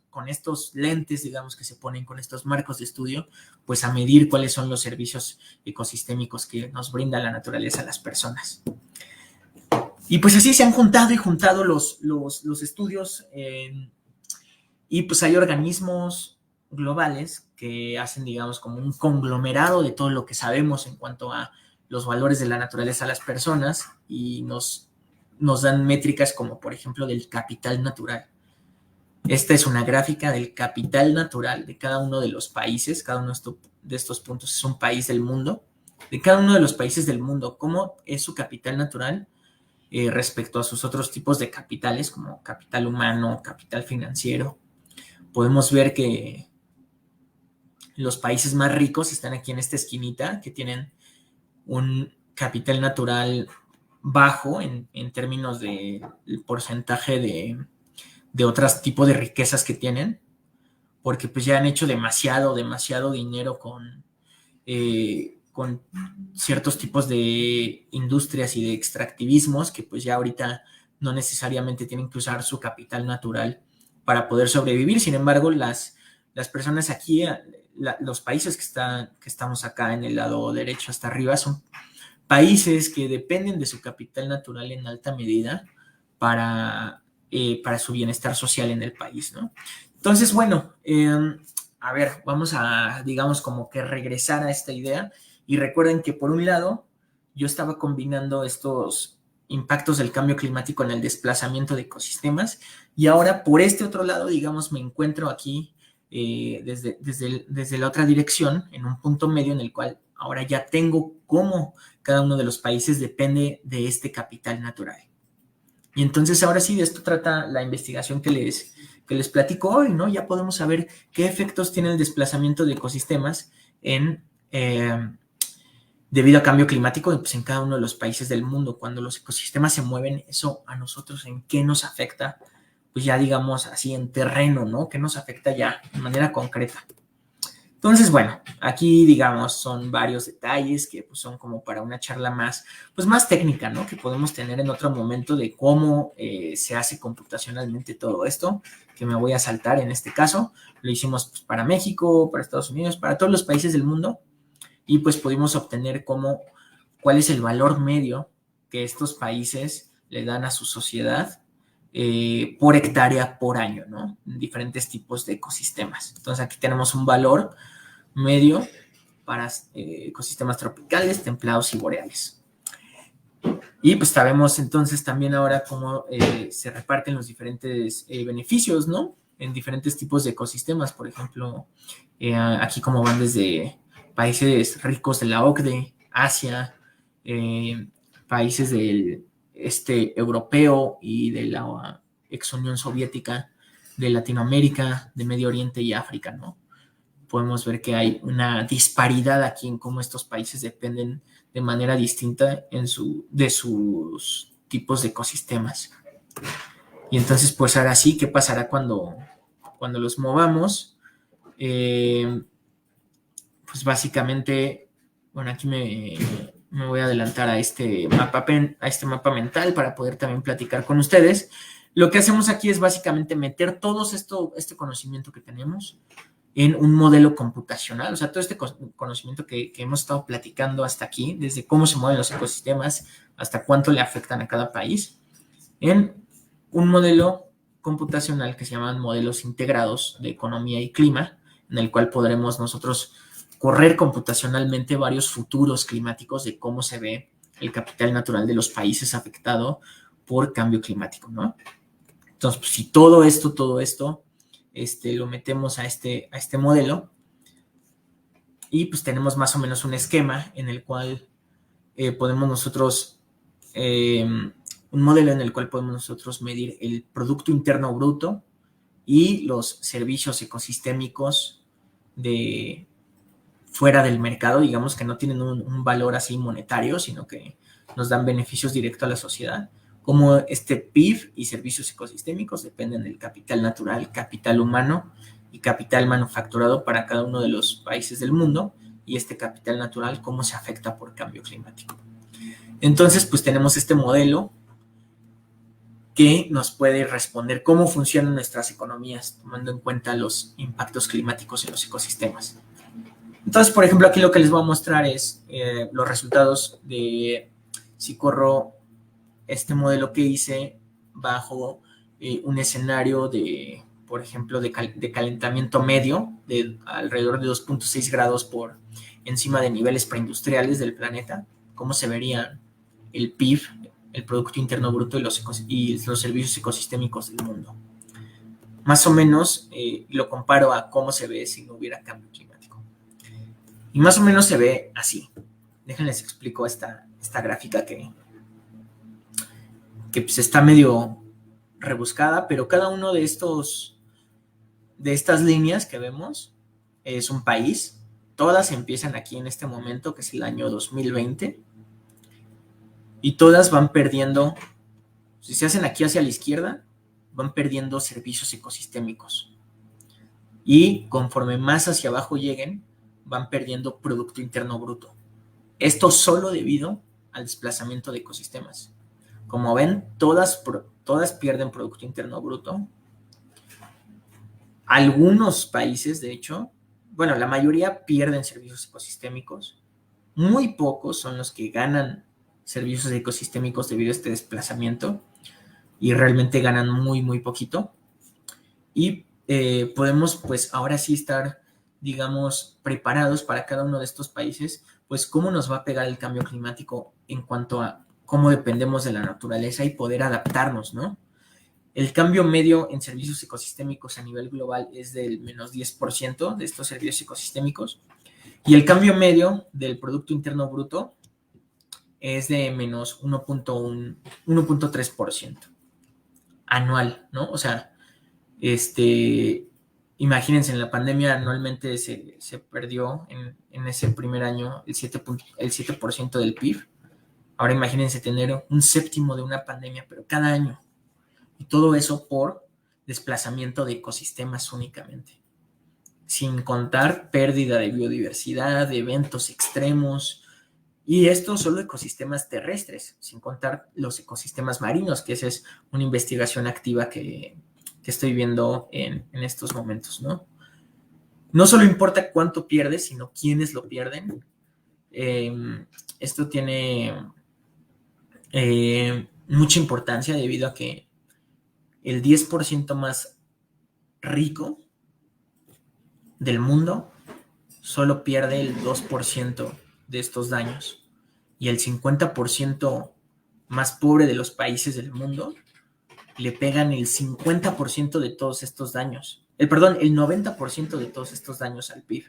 con estos lentes, digamos, que se ponen con estos marcos de estudio, pues a medir cuáles son los servicios ecosistémicos que nos brinda la naturaleza a las personas. Y pues así se han juntado los estudios, y pues hay organismos globales que hacen, digamos, como un conglomerado de todo lo que sabemos en cuanto a los valores de la naturaleza a las personas y nos dan métricas como, por ejemplo, del capital natural. Esta es una gráfica del capital natural de cada uno de los países. Cada uno de estos puntos es un país del mundo. De cada uno de los países del mundo, cómo es su capital natural respecto a sus otros tipos de capitales, como capital humano, capital financiero. Podemos ver que los países más ricos están aquí en esta esquinita, que tienen un capital natural bajo en términos del porcentaje de otros tipos de riquezas que tienen, porque pues ya han hecho demasiado dinero con ciertos tipos de industrias y de extractivismos que pues ya ahorita no necesariamente tienen que usar su capital natural para poder sobrevivir. Sin embargo, las personas aquí, los países que estamos acá en el lado derecho hasta arriba, son países que dependen de su capital natural en alta medida para su bienestar social en el país, ¿no? Entonces, bueno, a ver, vamos a, digamos, como que regresar a esta idea. Y recuerden que por un lado, yo estaba combinando estos impactos del cambio climático en el desplazamiento de ecosistemas, y ahora por este otro lado, digamos, me encuentro aquí desde la otra dirección, en un punto medio en el cual ahora ya tengo cómo cada uno de los países depende de este capital natural. Y entonces ahora sí, de esto trata la investigación que les platico hoy, ¿no? Ya podemos saber qué efectos tiene el desplazamiento de ecosistemas debido a cambio climático, pues en cada uno de los países del mundo. Cuando los ecosistemas se mueven, eso a nosotros en qué nos afecta, pues ya digamos así en terreno, ¿no? ¿Qué nos afecta ya de manera concreta? Entonces, bueno, aquí, digamos, son varios detalles que pues, son como para una charla más, pues, más técnica, ¿no? Que podemos tener en otro momento de cómo se hace computacionalmente todo esto, que me voy a saltar en este caso. Lo hicimos pues, para México, para Estados Unidos, para todos los países del mundo, y pues pudimos obtener cuál es el valor medio que estos países le dan a su sociedad por hectárea por año, ¿no? En diferentes tipos de ecosistemas. Entonces aquí tenemos un valor medio para ecosistemas tropicales, templados y boreales. Y pues sabemos entonces también ahora cómo se reparten los diferentes beneficios, ¿no? En diferentes tipos de ecosistemas, por ejemplo, aquí como van desde países ricos de la OCDE, Asia, países del este europeo y de la ex Unión Soviética, de Latinoamérica, de Medio Oriente y África, ¿no? Podemos ver que hay una disparidad aquí en cómo estos países dependen de manera distinta de sus tipos de ecosistemas. Y entonces, pues ahora sí, ¿qué pasará cuando los movamos? Pues básicamente, bueno, aquí me voy a adelantar a este mapa mental para poder también platicar con ustedes. Lo que hacemos aquí es básicamente meter todo este conocimiento que tenemos en un modelo computacional, o sea, todo este conocimiento que hemos estado platicando hasta aquí, desde cómo se mueven los ecosistemas hasta cuánto le afectan a cada país, en un modelo computacional que se llaman modelos integrados de economía y clima, en el cual podremos nosotros correr computacionalmente varios futuros climáticos de cómo se ve el capital natural de los países afectado por cambio climático, ¿no? Entonces, pues, si todo esto lo metemos a este modelo y pues tenemos más o menos un esquema en el cual podemos nosotros, un modelo en el cual podemos nosotros medir el Producto Interno Bruto y los servicios ecosistémicos de fuera del mercado, digamos que no tienen un valor así monetario, sino que nos dan beneficios directos a la sociedad, como este PIB y servicios ecosistémicos dependen del capital natural, capital humano y capital manufacturado para cada uno de los países del mundo, y este capital natural cómo se afecta por cambio climático. Entonces, pues tenemos este modelo que nos puede responder cómo funcionan nuestras economías, tomando en cuenta los impactos climáticos en los ecosistemas. Entonces, por ejemplo, aquí lo que les voy a mostrar es los resultados de si corro este modelo que hice bajo un escenario de, por ejemplo, de calentamiento medio de alrededor de 2.6 grados por encima de niveles preindustriales del planeta, cómo se vería el PIB, el Producto Interno Bruto y los servicios ecosistémicos del mundo. Más o menos lo comparo a cómo se ve si no hubiera cambio climático. Y más o menos se ve así. Déjenles explico esta gráfica que pues está medio rebuscada, pero cada uno de estas líneas que vemos es un país. Todas empiezan aquí en este momento, que es el año 2020, y todas van perdiendo, si se hacen aquí hacia la izquierda, van perdiendo servicios ecosistémicos. Y conforme más hacia abajo lleguen, van perdiendo Producto Interno Bruto. Esto solo debido al desplazamiento de ecosistemas. Como ven, todas pierden Producto Interno Bruto. Algunos países, de hecho, bueno, la mayoría pierden servicios ecosistémicos. Muy pocos son los que ganan servicios ecosistémicos debido a este desplazamiento y realmente ganan muy, muy poquito. Y podemos, pues, ahora sí estar, digamos, preparados para cada uno de estos países, pues, cómo nos va a pegar el cambio climático en cuanto a cómo dependemos de la naturaleza y poder adaptarnos, ¿no? El cambio medio en servicios ecosistémicos a nivel global es del menos 10% de estos servicios ecosistémicos, y el cambio medio del Producto Interno Bruto es de menos 1.3% anual, ¿no? O sea, imagínense, en la pandemia anualmente se perdió en ese primer año el 7% del PIB. Ahora imagínense tener un séptimo de una pandemia, pero cada año. Y todo eso por desplazamiento de ecosistemas únicamente. sin contar pérdida de biodiversidad, de eventos extremos, y esto solo ecosistemas terrestres, sin contar los ecosistemas marinos, que esa es una investigación activa que estoy viendo en estos momentos, ¿no? No solo importa cuánto pierdes, sino quiénes lo pierden. Esto tiene mucha importancia debido a que el 10% más rico del mundo solo pierde el 2% de estos daños, y el 50% más pobre de los países del mundo le pegan el 50% de todos estos daños. El 90% de todos estos daños al PIB.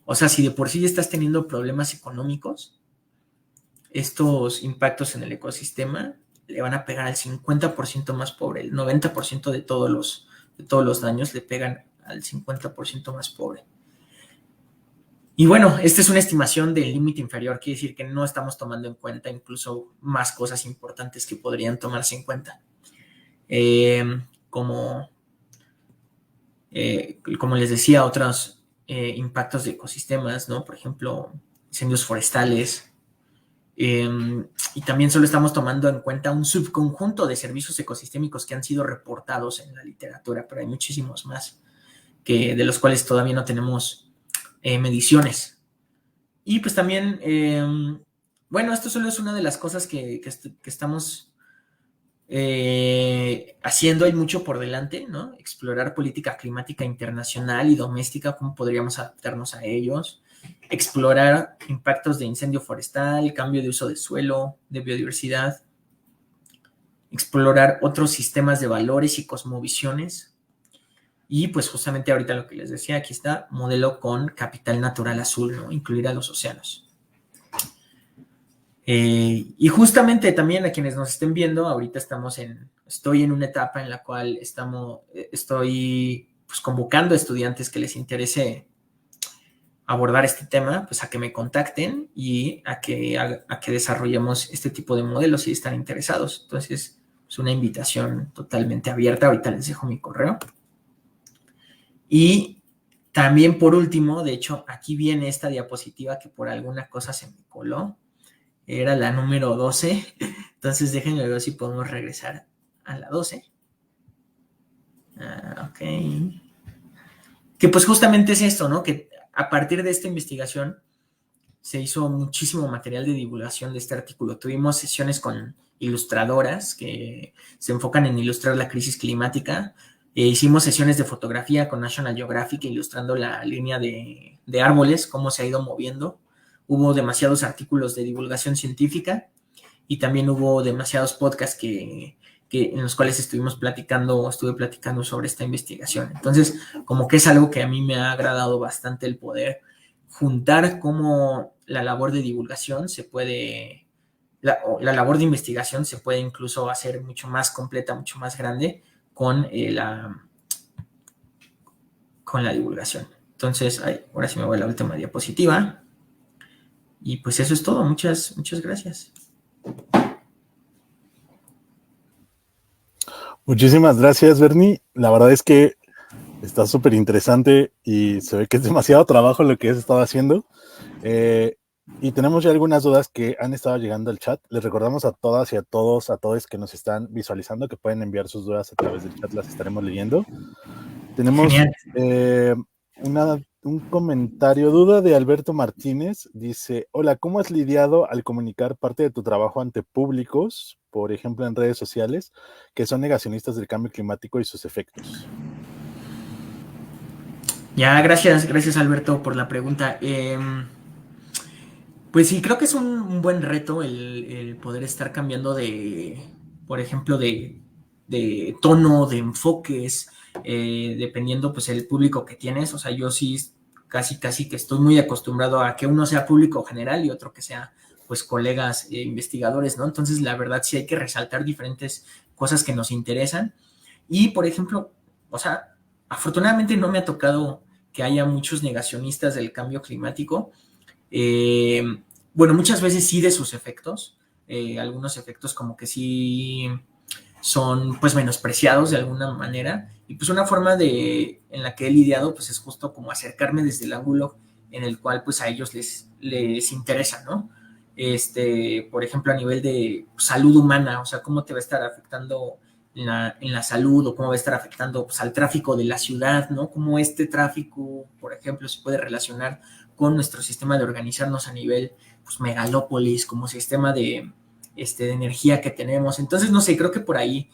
O sea, si de por sí ya estás teniendo problemas económicos, estos impactos en el ecosistema le van a pegar al 50% más pobre. El 90% de todos los daños le pegan al 50% más pobre. Y bueno, esta es una estimación del límite inferior, quiere decir que no estamos tomando en cuenta incluso más cosas importantes que podrían tomarse en cuenta. Como les decía, otros impactos de ecosistemas, ¿no? Por ejemplo, incendios forestales. Y también solo estamos tomando en cuenta un subconjunto de servicios ecosistémicos que han sido reportados en la literatura, pero hay muchísimos más de los cuales todavía no tenemos mediciones. Y pues también, bueno, esto solo es una de las cosas que estamos haciendo. Hay mucho por delante, ¿no? Explorar política climática internacional y doméstica, cómo podríamos adaptarnos a ellos. Explorar impactos de incendio forestal, cambio de uso de suelo, de biodiversidad. Explorar otros sistemas de valores y cosmovisiones. Y pues justamente ahorita lo que les decía, aquí está, modelo con capital natural azul, ¿no? Incluir a los océanos. Y justamente también a quienes nos estén viendo, ahorita estoy en una etapa en la cual estoy pues convocando a estudiantes que les interese abordar este tema, pues a que me contacten y a que desarrollemos este tipo de modelos si están interesados. Entonces, es una invitación totalmente abierta. Ahorita les dejo mi correo. Y también, por último, de hecho, aquí viene esta diapositiva que por alguna cosa se me coló. Era la número 12. Entonces, déjenme ver si podemos regresar a la 12. Ok. Que pues justamente es esto, ¿no? Que a partir de esta investigación se hizo muchísimo material de divulgación de este artículo. Tuvimos sesiones con ilustradoras que se enfocan en ilustrar la crisis climática. Hicimos sesiones de fotografía con National Geographic ilustrando la línea de árboles, cómo se ha ido moviendo. Hubo demasiados artículos de divulgación científica y también hubo demasiados podcasts en los cuales estuve platicando sobre esta investigación. Entonces, como que es algo que a mí me ha agradado bastante el poder juntar cómo la labor de divulgación la labor de investigación se puede incluso hacer mucho más completa, mucho más grande con la divulgación. Entonces, ahora sí me voy a la última diapositiva. Y pues eso es todo. Muchas gracias. Muchísimas gracias, Bernie. La verdad es que está súper interesante y se ve que es demasiado trabajo lo que has estado haciendo. Y tenemos ya algunas dudas que han estado llegando al chat. Les recordamos a todas y a todos que nos están visualizando que pueden enviar sus dudas a través del chat, las estaremos leyendo. Tenemos un comentario, duda de Alberto Martínez. Dice, hola, ¿cómo has lidiado al comunicar parte de tu trabajo ante públicos, por ejemplo en redes sociales, que son negacionistas del cambio climático y sus efectos? Ya, gracias Alberto por la pregunta. Pues sí, creo que es un buen reto el poder estar cambiando por ejemplo, de tono, de enfoques, dependiendo pues el público que tienes. O sea, yo sí casi que estoy muy acostumbrado a que uno sea público general y otro que sea pues colegas investigadores, ¿no? Entonces, la verdad sí hay que resaltar diferentes cosas que nos interesan. Y, por ejemplo, o sea, afortunadamente no me ha tocado que haya muchos negacionistas del cambio climático. Bueno, muchas veces sí de sus efectos. Algunos efectos como que sí son pues menospreciados de alguna manera, y pues una forma en la que he lidiado pues es justo como acercarme desde el ángulo en el cual pues a ellos les interesa, ¿no? Por ejemplo, a nivel de salud humana, o sea, cómo te va a estar afectando en la salud, o cómo va a estar afectando pues, al tráfico de la ciudad, ¿no? Cómo este tráfico, por ejemplo, se puede relacionar con nuestro sistema de organizarnos a nivel pues, megalópolis, como sistema de energía que tenemos. Entonces, no sé, creo que por ahí,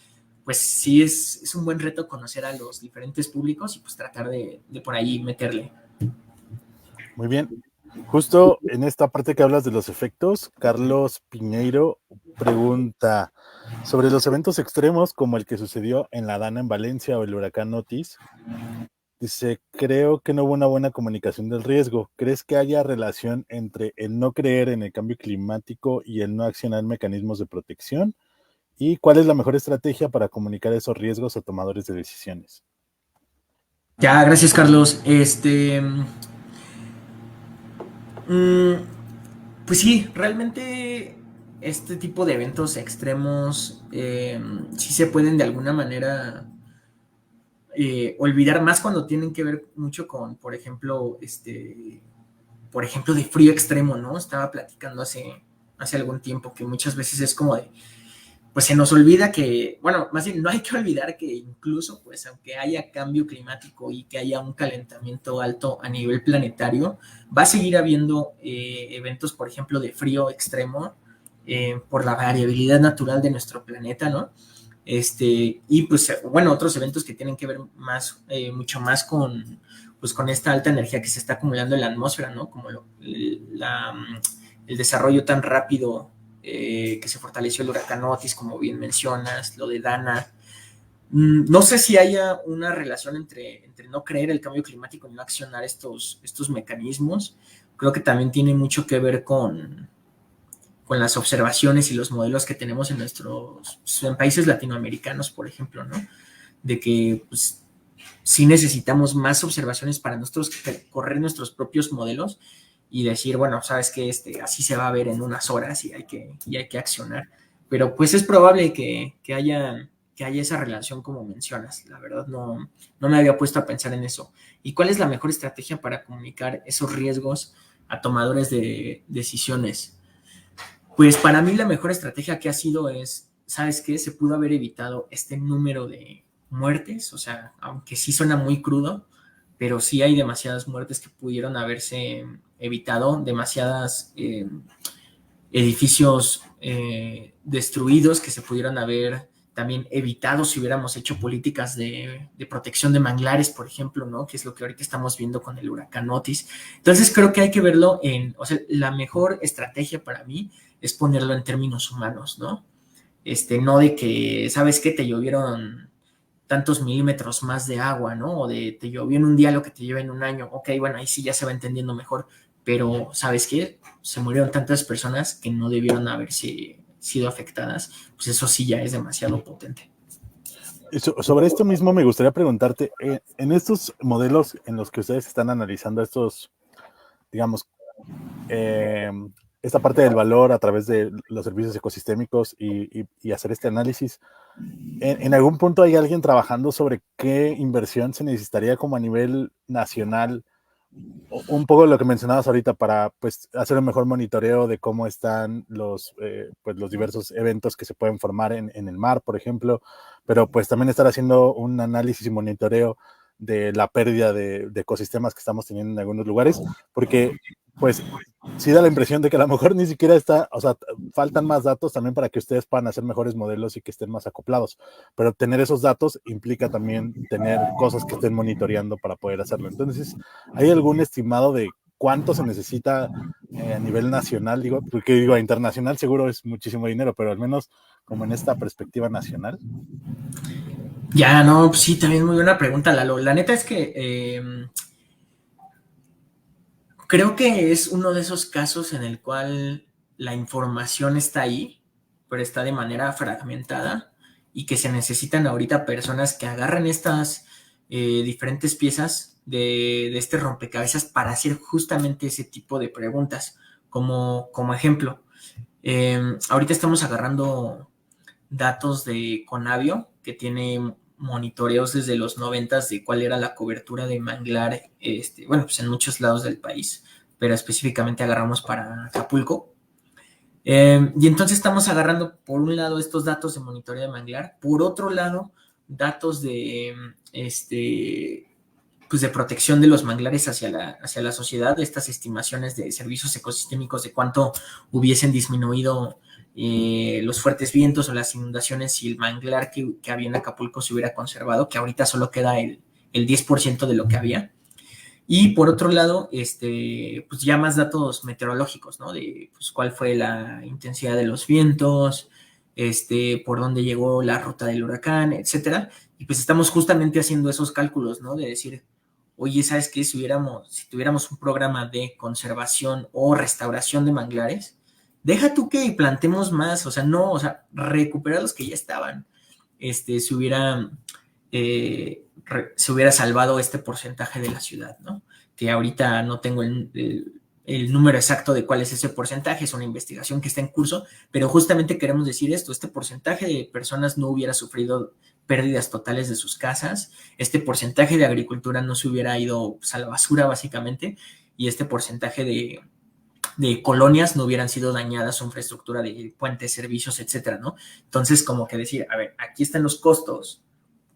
pues sí es un buen reto conocer a los diferentes públicos y pues tratar de por ahí meterle. Muy bien. Justo en esta parte que hablas de los efectos, Carlos Piñeiro pregunta sobre los eventos extremos como el que sucedió en La Dana en Valencia o el huracán Otis. Dice, creo que no hubo una buena comunicación del riesgo. ¿Crees que haya relación entre el no creer en el cambio climático y el no accionar mecanismos de protección? ¿Y cuál es la mejor estrategia para comunicar esos riesgos a tomadores de decisiones? Ya, gracias, Carlos. Mm, pues sí, realmente este tipo de eventos extremos sí se pueden de alguna manera olvidar más cuando tienen que ver mucho con, por ejemplo, de frío extremo, ¿no? Estaba platicando hace algún tiempo que muchas veces es como de, pues se nos olvida que, bueno, más bien no hay que olvidar que incluso, pues aunque haya cambio climático y que haya un calentamiento alto a nivel planetario, va a seguir habiendo eventos, por ejemplo, de frío extremo por la variabilidad natural de nuestro planeta, ¿no? Y pues, bueno, otros eventos que tienen que ver más, mucho más pues, con esta alta energía que se está acumulando en la atmósfera, ¿no? Como el desarrollo tan rápido que se fortaleció el huracán Otis, como bien mencionas, lo de Dana. No sé si haya una relación entre no creer el cambio climático y no accionar estos mecanismos. Creo que también tiene mucho que ver con las observaciones y los modelos que tenemos en países latinoamericanos, por ejemplo, ¿no? De que pues, sí necesitamos más observaciones para nosotros correr nuestros propios modelos y decir, bueno, sabes que así se va a ver en unas horas y hay que accionar. Pero pues es probable que haya esa relación como mencionas. La verdad no me había puesto a pensar en eso. ¿Y cuál es la mejor estrategia para comunicar esos riesgos a tomadores de decisiones? Pues para mí la mejor estrategia que ha sido es, ¿sabes qué? Se pudo haber evitado este número de muertes, o sea, aunque sí suena muy crudo, pero sí hay demasiadas muertes que pudieron haberse evitado, demasiadas edificios destruidos que se pudieran haber también evitado si hubiéramos hecho políticas de protección de manglares, por ejemplo, ¿no? Que es lo que ahorita estamos viendo con el huracán Otis. Entonces creo que hay que verlo o sea, la mejor estrategia para mí es ponerlo en términos humanos, ¿no? No de que, ¿sabes qué? Te llovieron tantos milímetros más de agua, ¿no? O de te llovió en un día lo que te lleva en un año. Ok, bueno, ahí sí ya se va entendiendo mejor, pero ¿sabes qué? Se murieron tantas personas que no debieron haberse sido afectadas, pues eso sí ya es demasiado potente. Sobre esto mismo me gustaría preguntarte, en estos modelos en los que ustedes están analizando estos, digamos, eh, esta parte del valor a través de los servicios ecosistémicos y hacer este análisis, en algún punto hay alguien trabajando sobre qué inversión se necesitaría como a nivel nacional, un poco lo que mencionabas ahorita para pues hacer un mejor monitoreo de cómo están pues, los diversos eventos que se pueden formar en el mar, por ejemplo, pero pues también estar haciendo un análisis y monitoreo de la pérdida de ecosistemas que estamos teniendo en algunos lugares, porque pues sí da la impresión de que a lo mejor ni siquiera está, o sea, faltan más datos también para que ustedes puedan hacer mejores modelos y que estén más acoplados, pero tener esos datos implica también tener cosas que estén monitoreando para poder hacerlo. Entonces, ¿hay algún estimado de cuánto se necesita a nivel nacional? Digo, porque digo, a internacional seguro es muchísimo dinero, pero al menos como en esta perspectiva nacional. Ya, no, pues sí, también muy buena pregunta, Lalo. La neta es que creo que es uno de esos casos en el cual la información está ahí, pero está de manera fragmentada y que se necesitan ahorita personas que agarren estas diferentes piezas de este rompecabezas para hacer justamente ese tipo de preguntas. Como ejemplo, ahorita estamos agarrando datos de Conavio, que tiene monitoreos desde los 90 de cuál era la cobertura de manglar, bueno, pues en muchos lados del país, pero específicamente agarramos para Acapulco. Y entonces estamos agarrando, por un lado, estos datos de monitoreo de manglar, por otro lado, datos de, pues de protección de los manglares hacia la sociedad, estas estimaciones de servicios ecosistémicos, de cuánto hubiesen disminuido los fuertes vientos o las inundaciones si el manglar que había en Acapulco se hubiera conservado, que ahorita solo queda el 10% de lo que había. Y por otro lado, pues ya más datos meteorológicos, ¿no? De pues, cuál fue la intensidad de los vientos, por dónde llegó la ruta del huracán, etcétera. Y pues estamos justamente haciendo esos cálculos, ¿no? De decir, oye, ¿sabes qué? Si tuviéramos un programa de conservación o restauración de manglares, deja tú que plantemos más, o sea, no, o sea, recuperar los que ya estaban, se hubiera se hubiera salvado este porcentaje de la ciudad, ¿no? Que ahorita no tengo el número exacto de cuál es ese porcentaje, es una investigación que está en curso, pero justamente queremos decir esto, este porcentaje de personas no hubiera sufrido pérdidas totales de sus casas, este porcentaje de agricultura no se hubiera ido pues, a la basura básicamente, y este porcentaje de colonias no hubieran sido dañadas su infraestructura de puentes, servicios, etcétera, ¿no? Entonces, como que decir, a ver, aquí están los costos,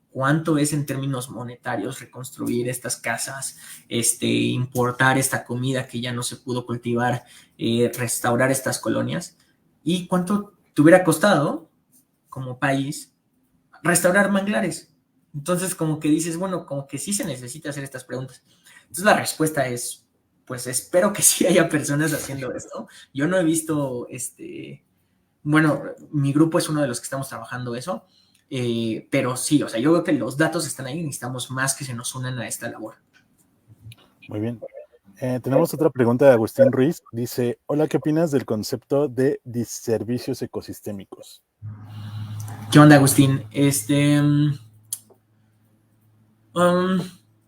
cuánto es en términos monetarios reconstruir estas casas, importar esta comida que ya no se pudo cultivar, restaurar estas colonias, y cuánto te hubiera costado como país restaurar manglares. Entonces, como que dices, bueno, como que sí se necesita hacer estas preguntas. Entonces, la respuesta es, pues espero que sí haya personas haciendo esto. Yo no he visto, bueno, mi grupo es uno de los que estamos trabajando eso, pero sí, o sea, yo veo que los datos están ahí y necesitamos más que se nos unan a esta labor. Muy bien. Tenemos otra pregunta de Agustín Ruiz. Dice, hola, ¿qué opinas del concepto de servicios ecosistémicos? ¿Qué onda, Agustín?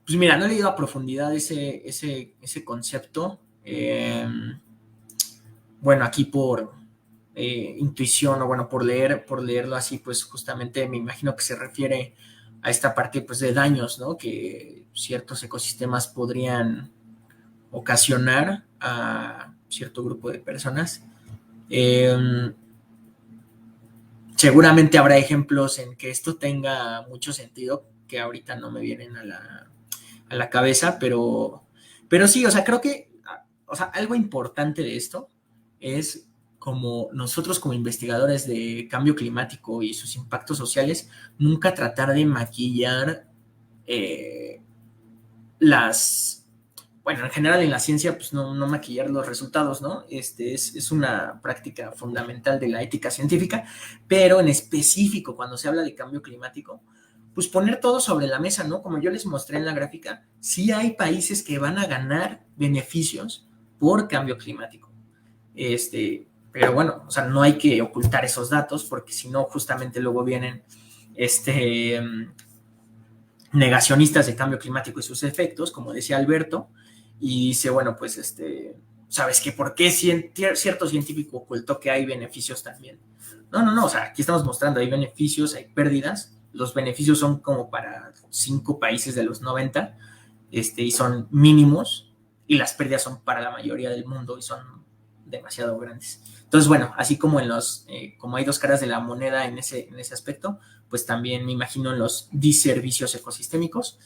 Pues mira, no he leído a profundidad ese concepto. Bueno, aquí por intuición o bueno, por leerlo así, pues justamente me imagino que se refiere a esta parte pues de daños, ¿no? Que ciertos ecosistemas podrían ocasionar a cierto grupo de personas. Seguramente habrá ejemplos en que esto tenga mucho sentido que ahorita no me vienen a la cabeza, pero sí, o sea, creo que, o sea, algo importante de esto es como nosotros como investigadores de cambio climático y sus impactos sociales, nunca tratar de maquillar las, bueno, en general en la ciencia, pues no maquillar los resultados, ¿no? Es una práctica fundamental de la ética científica, pero en específico cuando se habla de cambio climático, pues poner todo sobre la mesa, ¿no? Como yo les mostré en la gráfica, sí hay países que van a ganar beneficios por cambio climático. Pero bueno, o sea, no hay que ocultar esos datos porque si no, justamente luego vienen negacionistas de cambio climático y sus efectos, como decía Alberto, y dice, bueno, pues ¿sabes qué? ¿Por qué cierto científico ocultó que hay beneficios también? No, o sea, aquí estamos mostrando, hay beneficios, hay pérdidas, los beneficios son como para 5 países de los 90, y son mínimos, y las pérdidas son para la mayoría del mundo y son demasiado grandes. Entonces, bueno, así como como hay dos caras de la moneda en ese aspecto, pues también me imagino en los diservicios ecosistémicos.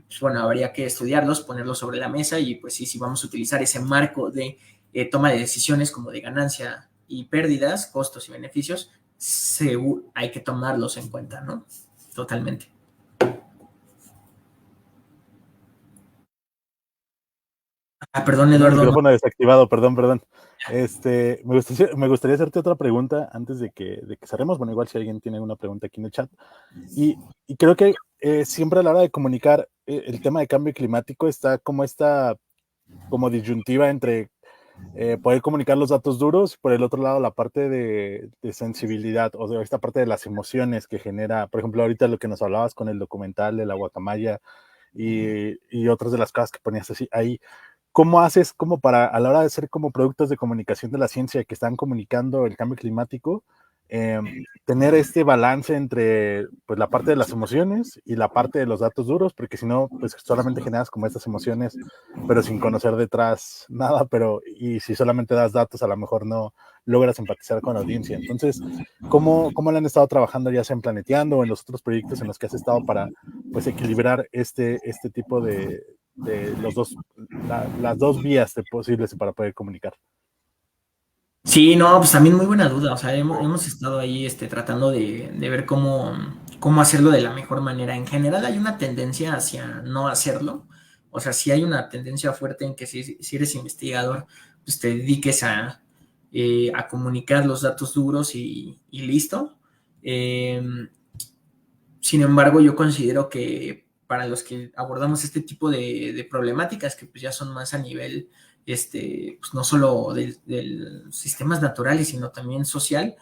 Pues bueno, habría que estudiarlos, ponerlos sobre la mesa y pues sí, si vamos a utilizar ese marco de toma de decisiones como de ganancia y pérdidas, costos y beneficios, hay que tomarlos en cuenta, ¿no? Totalmente. Perdón, Tenía el Eduardo. micrófono desactivado, perdón. Me gustaría hacerte otra pregunta antes de que cerremos. Bueno, igual si alguien tiene una pregunta aquí en el chat. Y creo que siempre a la hora de comunicar el tema de cambio climático está como esta como disyuntiva entre poder comunicar los datos duros y por el otro lado la parte de sensibilidad o de esta parte de las emociones que genera, por ejemplo, ahorita lo que nos hablabas con el documental de la guacamaya y otras de las cosas que ponías así ahí. ¿Cómo haces como para, a la hora de ser como productos de comunicación de la ciencia que están comunicando el cambio climático, tener este balance entre pues, la parte de las emociones y la parte de los datos duros, porque si no, pues solamente generas como estas emociones, pero sin conocer detrás nada, y si solamente das datos, a lo mejor no logras empatizar con la audiencia. Entonces, ¿cómo le han estado trabajando ya sea en Planeteando o en los otros proyectos en los que has estado para pues equilibrar este tipo de las dos vías posibles para poder comunicar? Sí, no, pues también muy buena duda. O sea, hemos estado ahí tratando de ver cómo hacerlo de la mejor manera. En general hay una tendencia hacia no hacerlo. O sea, sí hay una tendencia fuerte en que si eres investigador, pues te dediques a comunicar los datos duros y listo. Eh, Sin embargo, yo considero que para los que abordamos este tipo de problemáticas, que pues ya son más a nivel, pues no solo de sistemas naturales, sino también social,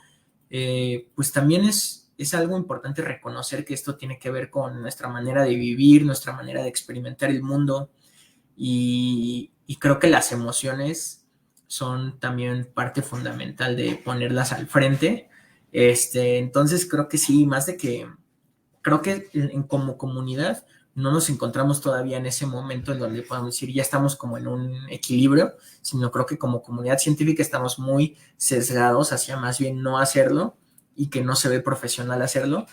pues también es algo importante reconocer que esto tiene que ver con nuestra manera de vivir, nuestra manera de experimentar el mundo, y creo que las emociones son también parte fundamental de ponerlas al frente. Entonces creo que sí, más de que creo que como comunidad no nos encontramos todavía en ese momento en donde podemos decir ya estamos como en un equilibrio, sino creo que como comunidad científica estamos muy sesgados hacia más bien no hacerlo y que no se ve profesional hacerlo.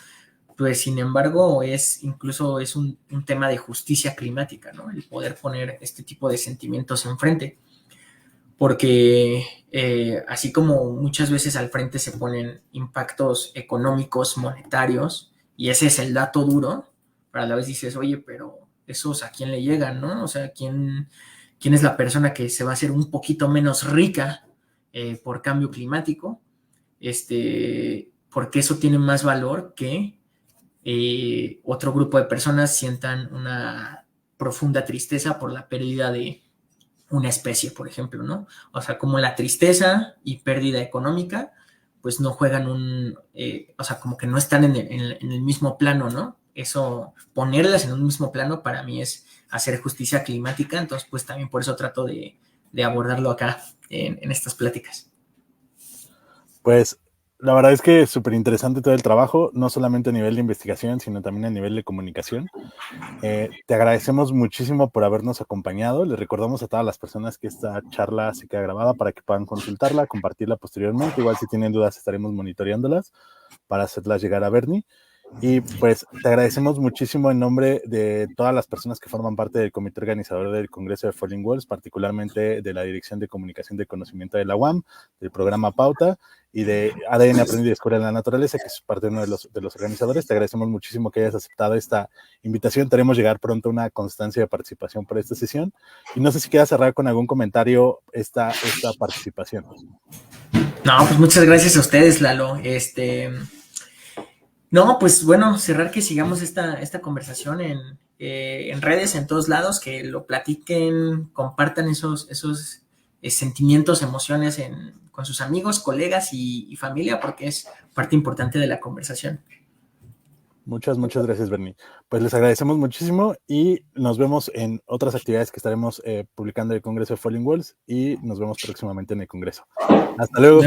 Pues sin embargo incluso es un tema de justicia climática, ¿no? El poder poner este tipo de sentimientos enfrente, porque así como muchas veces al frente se ponen impactos económicos, monetarios, y ese es el dato duro, pero a la vez dices, oye, pero esos a quién le llegan, ¿no? O sea, ¿quién es la persona que se va a hacer un poquito menos rica por cambio climático? Porque eso tiene más valor que otro grupo de personas sientan una profunda tristeza por la pérdida de una especie, por ejemplo, ¿no? O sea, como la tristeza y pérdida económica, pues no juegan o sea, como que no están en el mismo plano, ¿no? Eso, ponerlas en un mismo plano para mí es hacer justicia climática, entonces pues también por eso trato de abordarlo acá en estas pláticas. Pues la verdad es que es súper interesante todo el trabajo, no solamente a nivel de investigación, sino también a nivel de comunicación. Te agradecemos muchísimo por habernos acompañado. Les recordamos a todas las personas que esta charla se queda grabada para que puedan consultarla, compartirla posteriormente. Igual si tienen dudas estaremos monitoreándolas para hacerlas llegar a Bernie. Y pues te agradecemos muchísimo en nombre de todas las personas que forman parte del comité organizador del Congreso de Falling Walls, particularmente de la Dirección de Comunicación de Conocimiento de la UAM, del programa Pauta y de ADN Aprendido y Descubre la Naturaleza, que es parte de uno de los organizadores. Te agradecemos muchísimo que hayas aceptado esta invitación. Haremos llegar pronto una constancia de participación para esta sesión. Y no sé si quieras cerrar con algún comentario esta participación. No, pues muchas gracias a ustedes, Lalo. No, pues bueno, cerrar que sigamos esta conversación en redes, en todos lados, que lo platiquen, compartan esos sentimientos, emociones con sus amigos, colegas y familia, porque es parte importante de la conversación. Muchas gracias, Bernie. Pues les agradecemos muchísimo y nos vemos en otras actividades que estaremos publicando el Congreso de Falling Walls y nos vemos próximamente en el Congreso. Hasta luego.